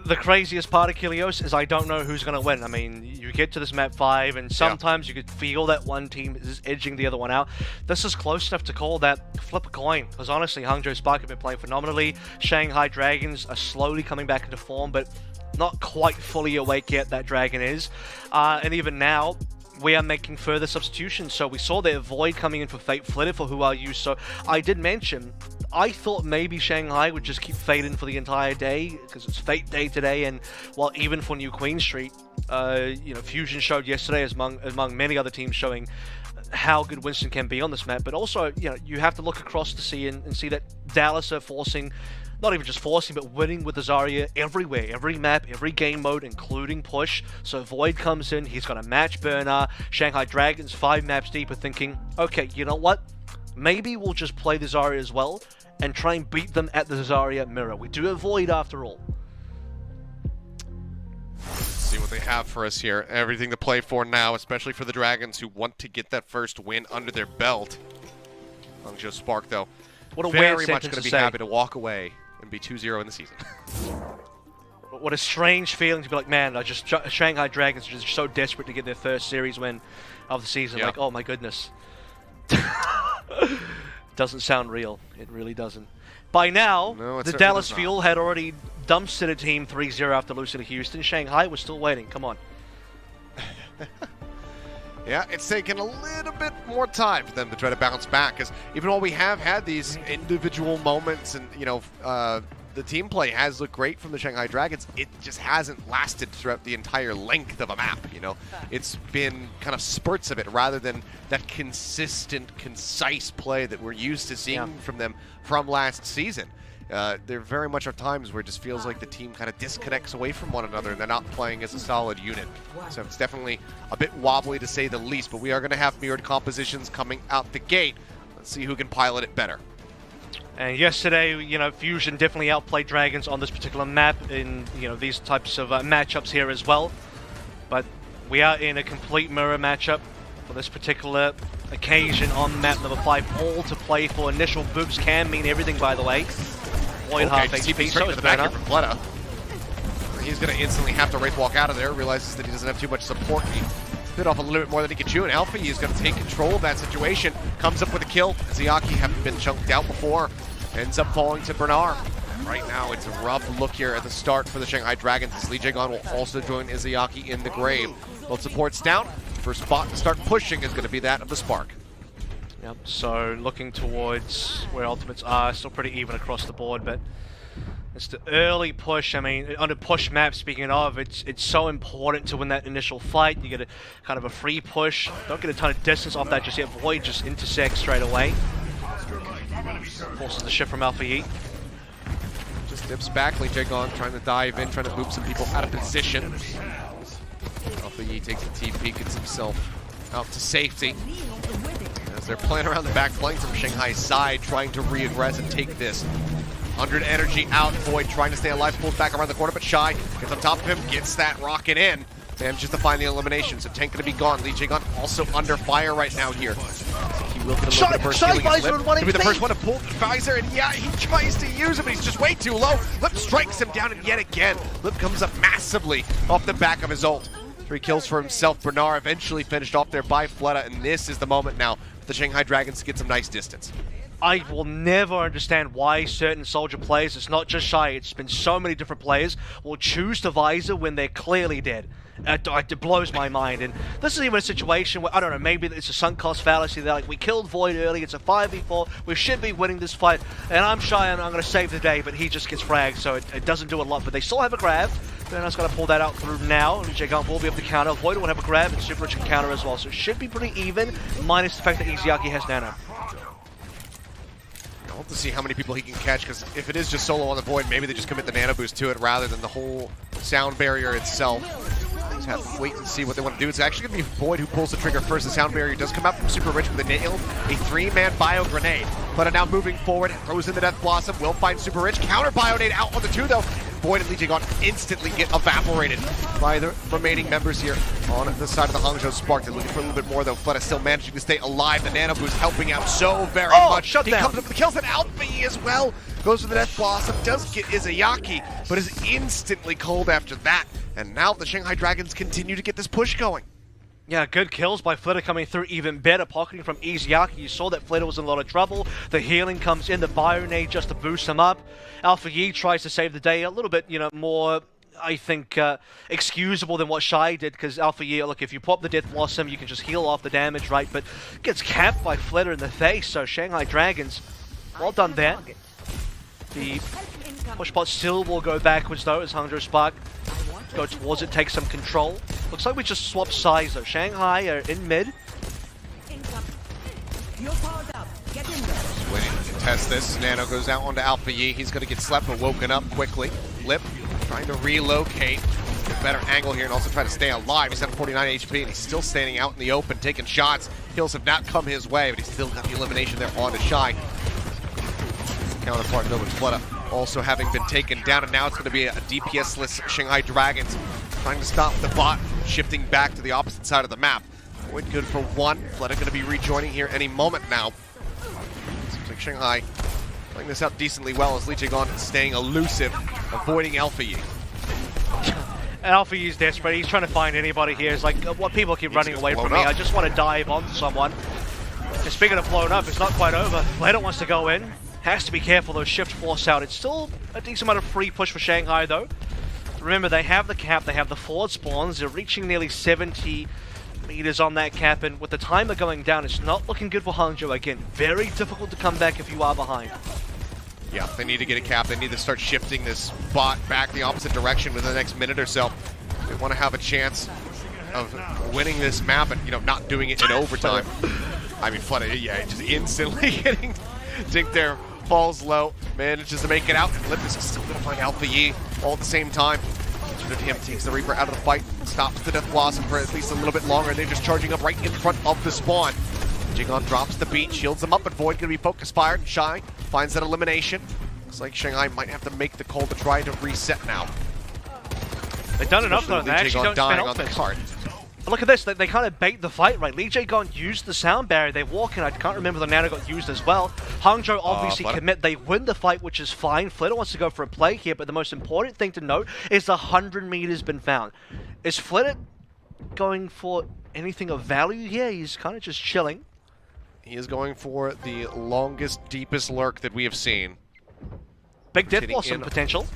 the craziest part of Kilios is I don't know who's going to win. I mean, you get to this map 5, and sometimes you could feel that one team is edging the other one out. This is close enough to call that flip a coin, because honestly, Hangzhou Spark have been playing phenomenally. Shanghai Dragons are slowly coming back into form, but not quite fully awake yet, that Dragon is. And even now, we are making further substitutions. So we saw their Void coming in for Fate Flitter for Who Are You. So I did mention, I thought maybe Shanghai would just keep Fate in for the entire day, because it's Fate Day today, and well, even for New Queen Street, you know, Fusion showed yesterday among many other teams showing how good Winston can be on this map. But also, you know, you have to look across the sea and see that Dallas are forcing, not even just forcing, but winning with the Zarya everywhere, every map, every game mode, including push. So Void comes in, he's got a match burner. Shanghai Dragons 5 maps deep are thinking, okay, you know what? Maybe we'll just play the Zarya as well and try and beat them at the Zarya mirror. We do have Void after all. Let's see what they have for us here. Everything to play for now, especially for the Dragons who want to get that first win under their belt. Hangzhou Spark, though, What a very weird much sentence going to be say. happy to walk away and be 2-0 in the season. What a strange feeling to be like, man, Shanghai Dragons are just so desperate to get their first series win of the season. Yeah. Like, oh my goodness. Doesn't sound real. It really doesn't. By now, No, it the certainly Dallas does not. Fuel had already dumpstered a team 3-0 after losing to Houston. Shanghai was still waiting. Come on. Yeah, it's taken a little bit more time for them to try to bounce back, because even while we have had these individual moments and, you know, the team play has looked great from the Shanghai Dragons, it just hasn't lasted throughout the entire length of a map, you know? It's been kind of spurts of it rather than that consistent, concise play that we're used to seeing from them from last season. There very much are times where it just feels like the team kind of disconnects away from one another and they're not playing as a solid unit. So it's definitely a bit wobbly to say the least, but we are going to have mirrored compositions coming out the gate. Let's see who can pilot it better. And yesterday, you know, Fusion definitely outplayed Dragons on this particular map in, you know, these types of matchups here as well. But we are in a complete mirror matchup for this particular occasion on map number 5. All to play for. Initial boobs can mean everything, by the way. Void half HP, so is the back here Burner. from Fleta. He's going to instantly have to Wraith Walk out of there, realizes that he doesn't have too much support. He bit off a little bit more than he could chew, and Alpha is going to take control of that situation. Comes up with a kill. Ziyaki having been chunked out before, ends up falling to Bernard. Right now, it's a rough look here at the start for the Shanghai Dragons, as Lee Jae-gon will also join Izayaki in the grave. Both supports down. First spot to start pushing is going to be that of the Spark. Yep, so looking towards where ultimates are, still pretty even across the board, but it's the early push. I mean, on a push map, speaking of, it's so important to win that initial fight. You get a kind of a free push. Don't get a ton of distance off that just yet. Void just intersects straight away. Forces the shift from Alpha Yi. Just dips back. Lee Jae-gon trying to dive in, trying to move some people out of position. Alpha Yi takes a TP, gets himself out to safety. As they're playing around the back, playing from Shanghai's side, trying to re-aggress and take this. 100 energy out. Void trying to stay alive, pulls back around the corner, but Shy gets on top of him, gets that rocket in. Manages to find the elimination, so Tank gonna be gone. Lee Jae-gon also under fire right now here. He will get a little bit of burst healing. He'll be the first one to pull the visor, and yeah, he tries to use it, but he's just way too low. Lip strikes him down, and yet again, Lip comes up massively off the back of his ult. 3 kills for himself. Bernard eventually finished off there by Fleta, and this is the moment now for the Shanghai Dragons to get some nice distance. I will never understand why certain Soldier players, it's not just Shy, it's been so many different players, will choose the visor when they're clearly dead. It blows my mind. And this is even a situation where, I don't know, maybe it's a sunk cost fallacy. They're like, we killed Void early, it's a 5v4, we should be winning this fight, and I'm Shy and I'm going to save the day, but he just gets fragged, so it doesn't do a lot. But they still have a grab. Bernard's going to pull that out through now. Jae-gon will be able to counter. Void will have a grab, and Super Rich can counter as well. So it should be pretty even, minus the fact that Izayaki has Nano. I hope to see how many people he can catch, because if it is just solo on the Void, maybe they just commit the Nano Boost to it rather than the whole sound barrier itself. have to wait and see what they want to do. It's actually going to be Void who pulls the trigger first. The sound barrier does come out from Super Rich with a nail, a 3-man bio grenade. But now moving forward, throws in the Death Blossom, will find Super Rich. Counter bio nade out on the 2 though. Void and Legion instantly get evaporated by the remaining members here on the side of the Hangzhou Spark. They're looking for a little bit more though. Fleta still managing to stay alive. The Nano Boost helping out so very much. Shut he down. comes up with the kills, and Alpha E as well. Goes for the Death Blossom, does get Izayaki, but is instantly cold after that. And now the Shanghai Dragons continue to get this push going. Yeah, good kills by Flitter coming through, even better pocketing from Izayaki. You saw that Flitter was in a lot of trouble. The healing comes in, the Bionade just to boost him up. Alpha Yi tries to save the day a little bit, more, I think, excusable than what Shy did, because Alpha Yi, look, if you pop the Death Blossom, you can just heal off the damage, right? But gets capped by Flitter in the face, so Shanghai Dragons, well done there. The push bot still will go backwards though as Hangzhou Spark go towards it, take some control. Looks like we just swapped sides though. Shanghai are in mid. Just waiting to test this. Nano goes out onto Alpha Yi. He's going to get slept but woken up quickly. Lip trying to relocate. Get a better angle here and also try to stay alive. He's at 49 HP and he's still standing out in the open, taking shots. Kills have not come his way, but he's still got the elimination there on to Shy. Counterpart though with Fleta also having been taken down, and now it's going to be a DPS-less Shanghai Dragons trying to stop the bot, shifting back to the opposite side of the map. Void good for 1. Fleta going to be rejoining here any moment now. Seems like Shanghai playing this out decently well as Lijigon staying elusive, avoiding Alpha Yi. Alpha Yi's desperate. He's trying to find anybody here. It's like, what people keep running away from me. I just want to dive on someone. And speaking of blown up, it's not quite over. Fleta wants to go in. Has to be careful though, shift force out. It's still a decent amount of free push for Shanghai though. Remember, they have the cap, they have the forward spawns, they're reaching nearly 70 meters on that cap, and with the timer going down, it's not looking good for Hangzhou again. Very difficult to come back if you are behind. Yeah, they need to get a cap, they need to start shifting this bot back the opposite direction within the next minute or so. They want to have a chance of winning this map and, not doing it in overtime. I mean, Fleta, yeah, just instantly getting dinked there. Falls low, manages to make it out, and Lip is still going to find Alpha Yi all at the same time. Him takes the Reaper out of the fight, stops the Death Blossom for at least a little bit longer. They're just charging up right in front of the spawn. Jigon drops the beat, shields them up, but Void going to be focus fired. Shy finds that elimination. Looks like Shanghai might have to make the call to try to reset now. They've done enough though, they actually don't spend on the card. But look at this, they kind of bait the fight, right? Lee Jae-gon used the sound barrier, they walk in, I can't remember the Nano got used as well. Hangzhou obviously commit, they win the fight, which is fine. Fleta wants to go for a play here, but the most important thing to note is the 100 meters been found. Is Fleta going for anything of value here? He's kind of just chilling. He is going for the longest, deepest lurk that we have seen. Big Death Blossom potential.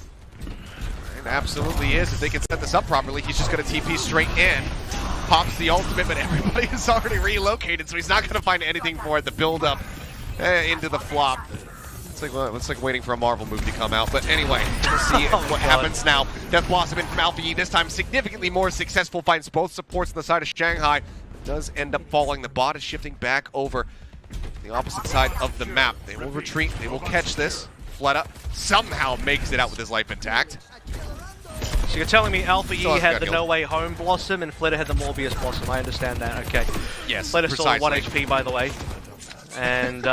It absolutely is. If they can set this up properly, he's just going to TP straight in. Pops the ultimate, but everybody is already relocated, so he's not going to find anything for it. The build-up into the flop. It's like waiting for a Marvel movie to come out. But anyway, we'll see what happens now. Death Blossom in from Alpha Yi, this time significantly more successful. Finds both supports on the side of Shanghai. Does end up falling. The bot is shifting back over the opposite side of the map. They will retreat. They will catch this. Fleta somehow makes it out with his life intact. So you're telling me Alpha Yi had the No Way Home Blossom and Fleta had the Morbius Blossom. I understand that. Okay. Yes, Fleta's still at 1 HP, by the way. And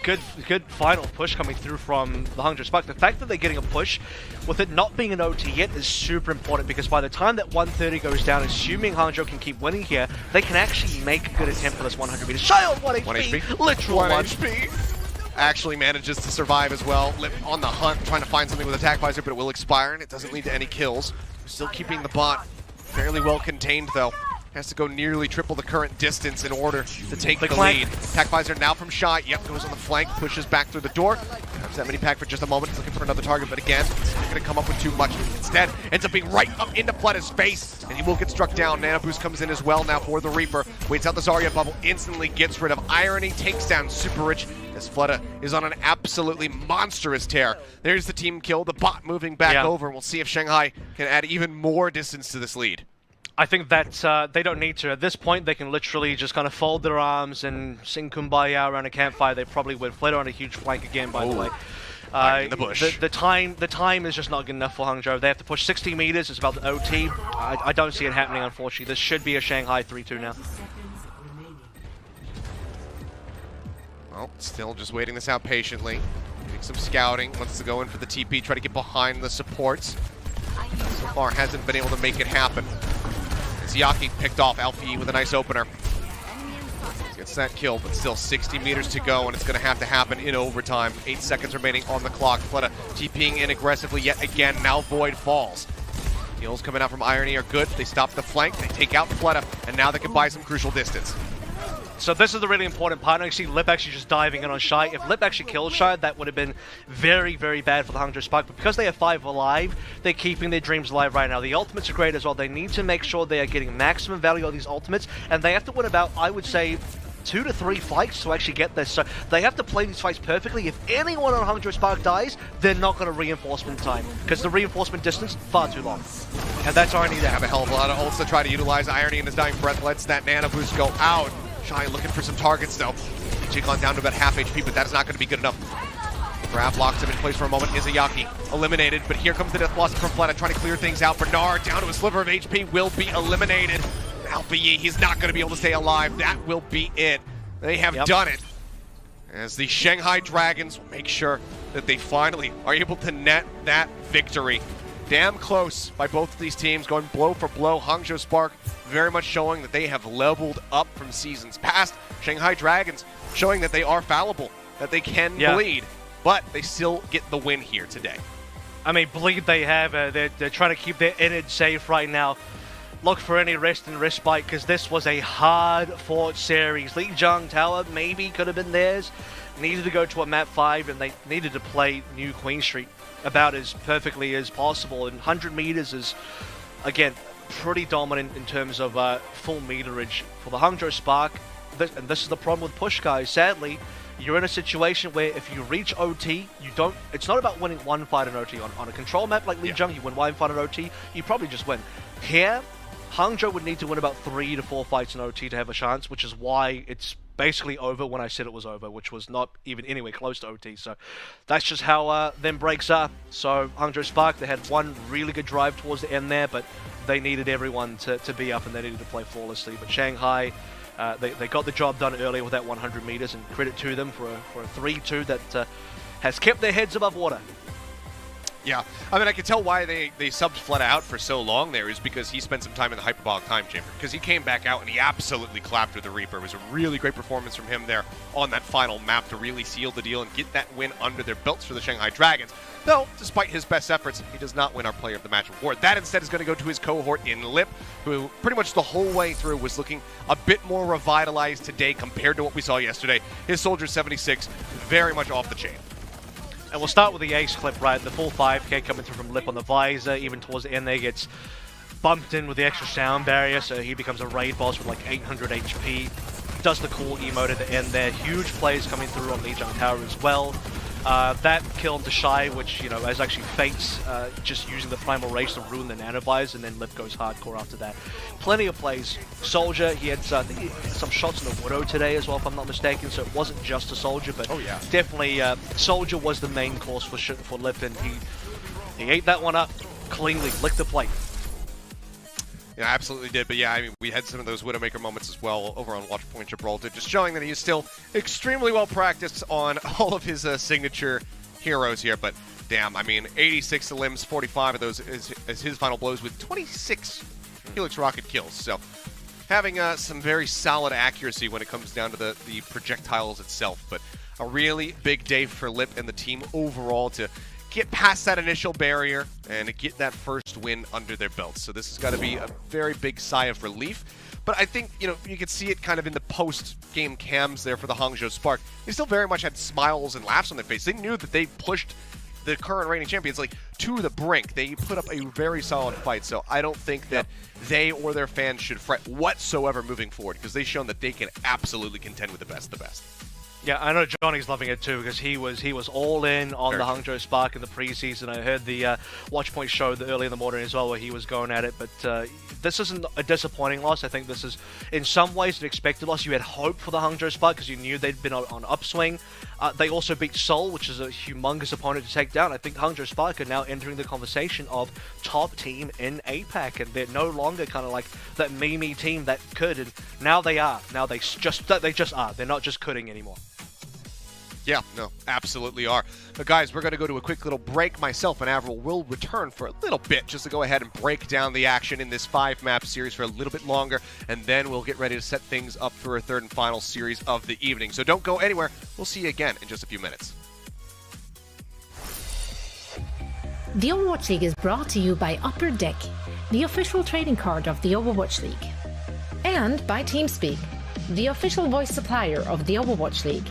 good final push coming through from the Hangzhou Spark. The fact that they're getting a push with it not being an OT yet is super important, because by the time that 130 goes down, assuming Hangzhou can keep winning here, they can actually make a good attempt for this 100 meters. Shy on 1 HP. 1 HP. Literal 1 HP. Actually manages to survive as well. Lip on the hunt, trying to find something with attack visor, but it will expire, and it doesn't lead to any kills. Still keeping the bot fairly well contained, though. Has to go nearly triple the current distance in order to take the lead. Attack visor now from Shy. Yep, goes on the flank, pushes back through the door. Grabs that mini pack for just a moment. He's looking for another target, but again, it's not going to come up with too much. Instead, ends up being right up into Fleta's face, and he will get struck down. Nano Boost comes in as well now for the Reaper. Waits out the Zarya bubble, instantly gets rid of Irony, takes down Super Rich, as Fleta is on an absolutely monstrous tear. There's the team kill, the bot moving back over, and we'll see if Shanghai can add even more distance to this lead. I think that they don't need to. At this point, they can literally just kind of fold their arms and sing Kumbaya around a campfire. They probably win. Fleta on a huge flank again, by the way. In the bush. The time is just not good enough for Hangzhou. They have to push 60 meters. It's about the OT. I don't see it happening, unfortunately. This should be a Shanghai 3-2 now. Well, still just waiting this out patiently. Getting some scouting. Wants to go in for the TP, try to get behind the supports. So far hasn't been able to make it happen. Yaki picked off Alfie with a nice opener. Gets that kill, but still 60 meters to go, and it's going to have to happen in overtime. 8 seconds remaining on the clock. Fleta TPing in aggressively yet again. Now Void falls. Heals coming out from Irony are good. They stop the flank, they take out Fleta, and now they can buy some crucial distance. So this is the really important part. I see Lip actually just diving in on Shy. If Lip actually kills Shy, that would have been very, very bad for the Hangzhou Spark. But because they have 5 alive, they're keeping their dreams alive right now. The ultimates are great as well. They need to make sure they are getting maximum value of these ultimates. And they have to win about, I would say, 2 to 3 fights to actually get this. So they have to play these fights perfectly. If anyone on Hangzhou Spark dies, they're not going to reinforcement time. Because the reinforcement distance, far too long. And that's Irony to have a hell of a lot of ults to try to utilize. Irony in his dying breath lets that nano boost go out. Shy looking for some targets though. Jikon down to about half HP, but that is not going to be good enough. Grab locks him in place for a moment. Izayaki eliminated, but here comes the death blossom from Fleta trying to clear things out. Bernard down to a sliver of HP will be eliminated. Alpha Yi, he's not going to be able to stay alive. That will be it. They have done it. As the Shanghai Dragons make sure that they finally are able to net that victory. Damn close by both of these teams, going blow for blow. Hangzhou Spark very much showing that they have leveled up from seasons past. Shanghai Dragons showing that they are fallible, that they can bleed, but they still get the win here today. I mean, bleed they have. They're trying to keep their innards safe right now. Look for any rest and respite, because this was a hard-fought series. Lijiang Tower maybe could have been theirs. Needed to go to a map 5, and they needed to play New Queen Street about as perfectly as possible. And 100 meters is, again, pretty dominant in terms of full meterage for the Hangzhou Spark. And this is the problem with push, guys. Sadly, you're in a situation where if you reach OT, you don't. It's not about winning one fight in OT. On a control map like Lijiang, you win one fight in OT, you probably just win. Here, Hangzhou would need to win about 3 to 4 fights in OT to have a chance, which is why it's basically over when I said it was over, which was not even anywhere close to OT. So that's just how them breaks are. So Hangzhou Spark, they had one really good drive towards the end there, but they needed everyone to be up and they needed to play flawlessly. But Shanghai, they got the job done earlier with that 100 meters, and credit to them for a 3-2 that has kept their heads above water. Yeah, I mean, I can tell why they subbed Fleta out for so long there is because he spent some time in the Hyperbolic Time Chamber. Because he came back out and he absolutely clapped with the Reaper. It was a really great performance from him there on that final map to really seal the deal and get that win under their belts for the Shanghai Dragons. Though, despite his best efforts, he does not win our Player of the Match award. That instead is going to go to his cohort in Lip, who pretty much the whole way through was looking a bit more revitalized today compared to what we saw yesterday. His Soldier 76, very much off the chain. And we'll start with the ace clip, right? The full 5k coming through from Lip on the visor. Even towards the end there, gets bumped in with the extra sound barrier, so he becomes a raid boss with like 800 HP. Does the cool emote at the end there. Huge plays coming through on Lijiang Tower as well. That kill onto Shy, which, you know, is actually Fates just using the Primal Rage to ruin the nanovisors, and then Lip goes hardcore after that. Plenty of plays. Soldier, he had I think he had some shots in the Widow today as well, if I'm not mistaken, so it wasn't just a Soldier, but definitely Soldier was the main course for Lip, and he ate that one up cleanly, licked the plate. Yeah, absolutely did. But yeah, I mean, we had some of those Widowmaker moments as well over on Watchpoint Gibraltar, just showing that he is still extremely well practiced on all of his signature heroes here. But damn, I mean, 86 limbs, 45 of those is his final blows with 26 Helix Rocket kills. So having some very solid accuracy when it comes down to the projectiles itself. But a really big day for Lip and the team overall to get past that initial barrier and get that first win under their belts. So this has got to be a very big sigh of relief. But I think, you know, you could see it kind of in the post-game cams there for the Hangzhou Spark. They still very much had smiles and laughs on their face. They knew that they pushed the current reigning champions like to the brink. They put up a very solid fight. So I don't think that they or their fans should fret whatsoever moving forward, because they've shown that they can absolutely contend with the best of the best. Yeah, I know Johnny's loving it too because he was all in on the Hangzhou Spark in the preseason. I heard the Watchpoint show early in the morning as well where he was going at it. But this isn't a disappointing loss. I think this is in some ways an expected loss. You had hope for the Hangzhou Spark because you knew they'd been on upswing. They also beat Seoul, which is a humongous opponent to take down. I think Hangzhou Spark are now entering the conversation of top team in APAC, and they're no longer kind of like that me team that could. And now they are. Now they just are. They're not just coulding anymore. Yeah, no, absolutely are. But guys, we're going to go to a quick little break. Myself and Avril will return for a little bit just to go ahead and break down the action in this 5-map series for a little bit longer, and then we'll get ready to set things up for a third and final series of the evening. So don't go anywhere. We'll see you again in just a few minutes. The Overwatch League is brought to you by Upper Deck, the official trading card of the Overwatch League. And by TeamSpeak, the official voice supplier of the Overwatch League.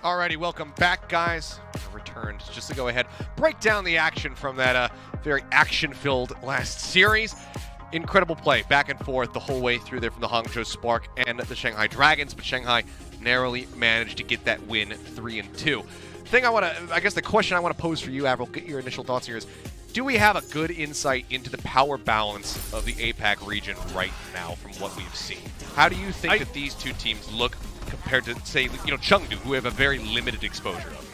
Alrighty, welcome back, guys. Returned just to go ahead, break down the action from that very action-filled last series. Incredible play, back and forth the whole way through there from the Hangzhou Spark and the Shanghai Dragons, but Shanghai narrowly managed to get that win 3-2. I guess the question I want to pose for you, Avril, get your initial thoughts here is, do we have a good insight into the power balance of the APAC region right now from what we've seen? How do you think that these two teams look compared to, say, Chengdu, who have a very limited exposure of?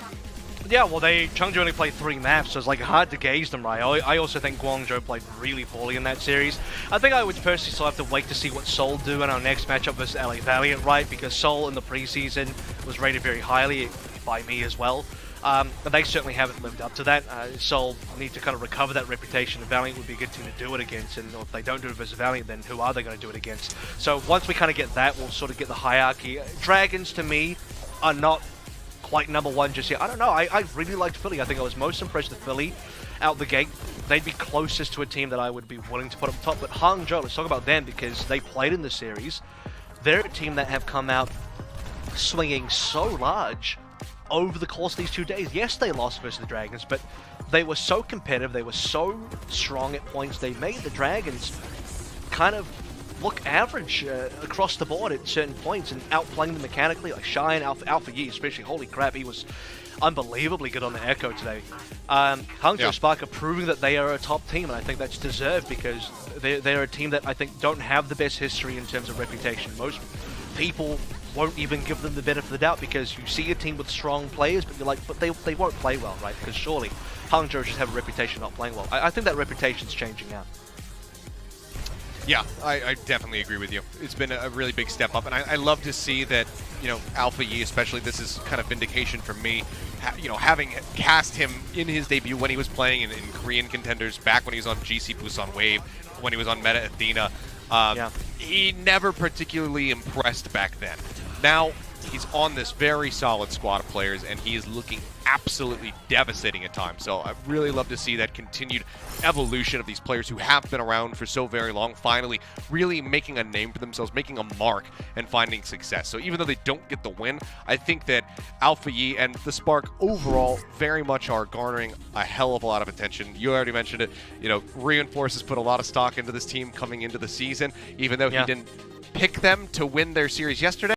Yeah, well, Chengdu only played 3 maps, so it's like hard to gauge them, right? I also think Guangzhou played really poorly in that series. I think I would personally still have to wait to see what Seoul do in our next matchup versus LA Valiant, right? Because Seoul in the preseason was rated very highly by me as well. But they certainly haven't lived up to that. Seoul need to kind of recover that reputation. Valiant would be a good team to do it against, and if they don't do it versus Valiant, then who are they going to do it against? So once we kind of get that, we'll sort of get the hierarchy. Dragons, to me, are not quite number one just yet. I don't know. I really liked Philly. I think I was most impressed with Philly out the gate. They'd be closest to a team that I would be willing to put up top. But Hangzhou, let's talk about them because they played in the series. They're a team that have come out swinging so large over the course of these 2 days. Yes, they lost versus the Dragons, but they were so competitive. They were so strong at points. They made the Dragons kind of look average across the board at certain points and outplaying them mechanically, like Shy and Alpha Yi especially. Holy crap, he was unbelievably good on the Echo today. Hangzhou Spark are proving that they are a top team, and I think that's deserved because they're a team that I think don't have the best history in terms of reputation. Most people won't even give them the benefit of the doubt because you see a team with strong players, but you're like, but they won't play well, right? Because surely Hangzhou just have a reputation of not playing well. I think that reputation's changing now. Yeah, I definitely agree with you. It's been a really big step up, and I love to see that, Alpha Yi especially, this is kind of vindication for me, having cast him in his debut when he was playing in Korean contenders, back when he was on GC Busan Wave, when he was on Meta Athena. He never particularly impressed back then. Now, he's on this very solid squad of players, and he is looking absolutely devastating at times. So I really love to see that continued evolution of these players who have been around for so very long, finally really making a name for themselves, making a mark, and finding success. So even though they don't get the win, I think that Alpha Yi and the Spark overall very much are garnering a hell of a lot of attention. You already mentioned it. Reinforce has put a lot of stock into this team coming into the season, even though he didn't pick them to win their series yesterday.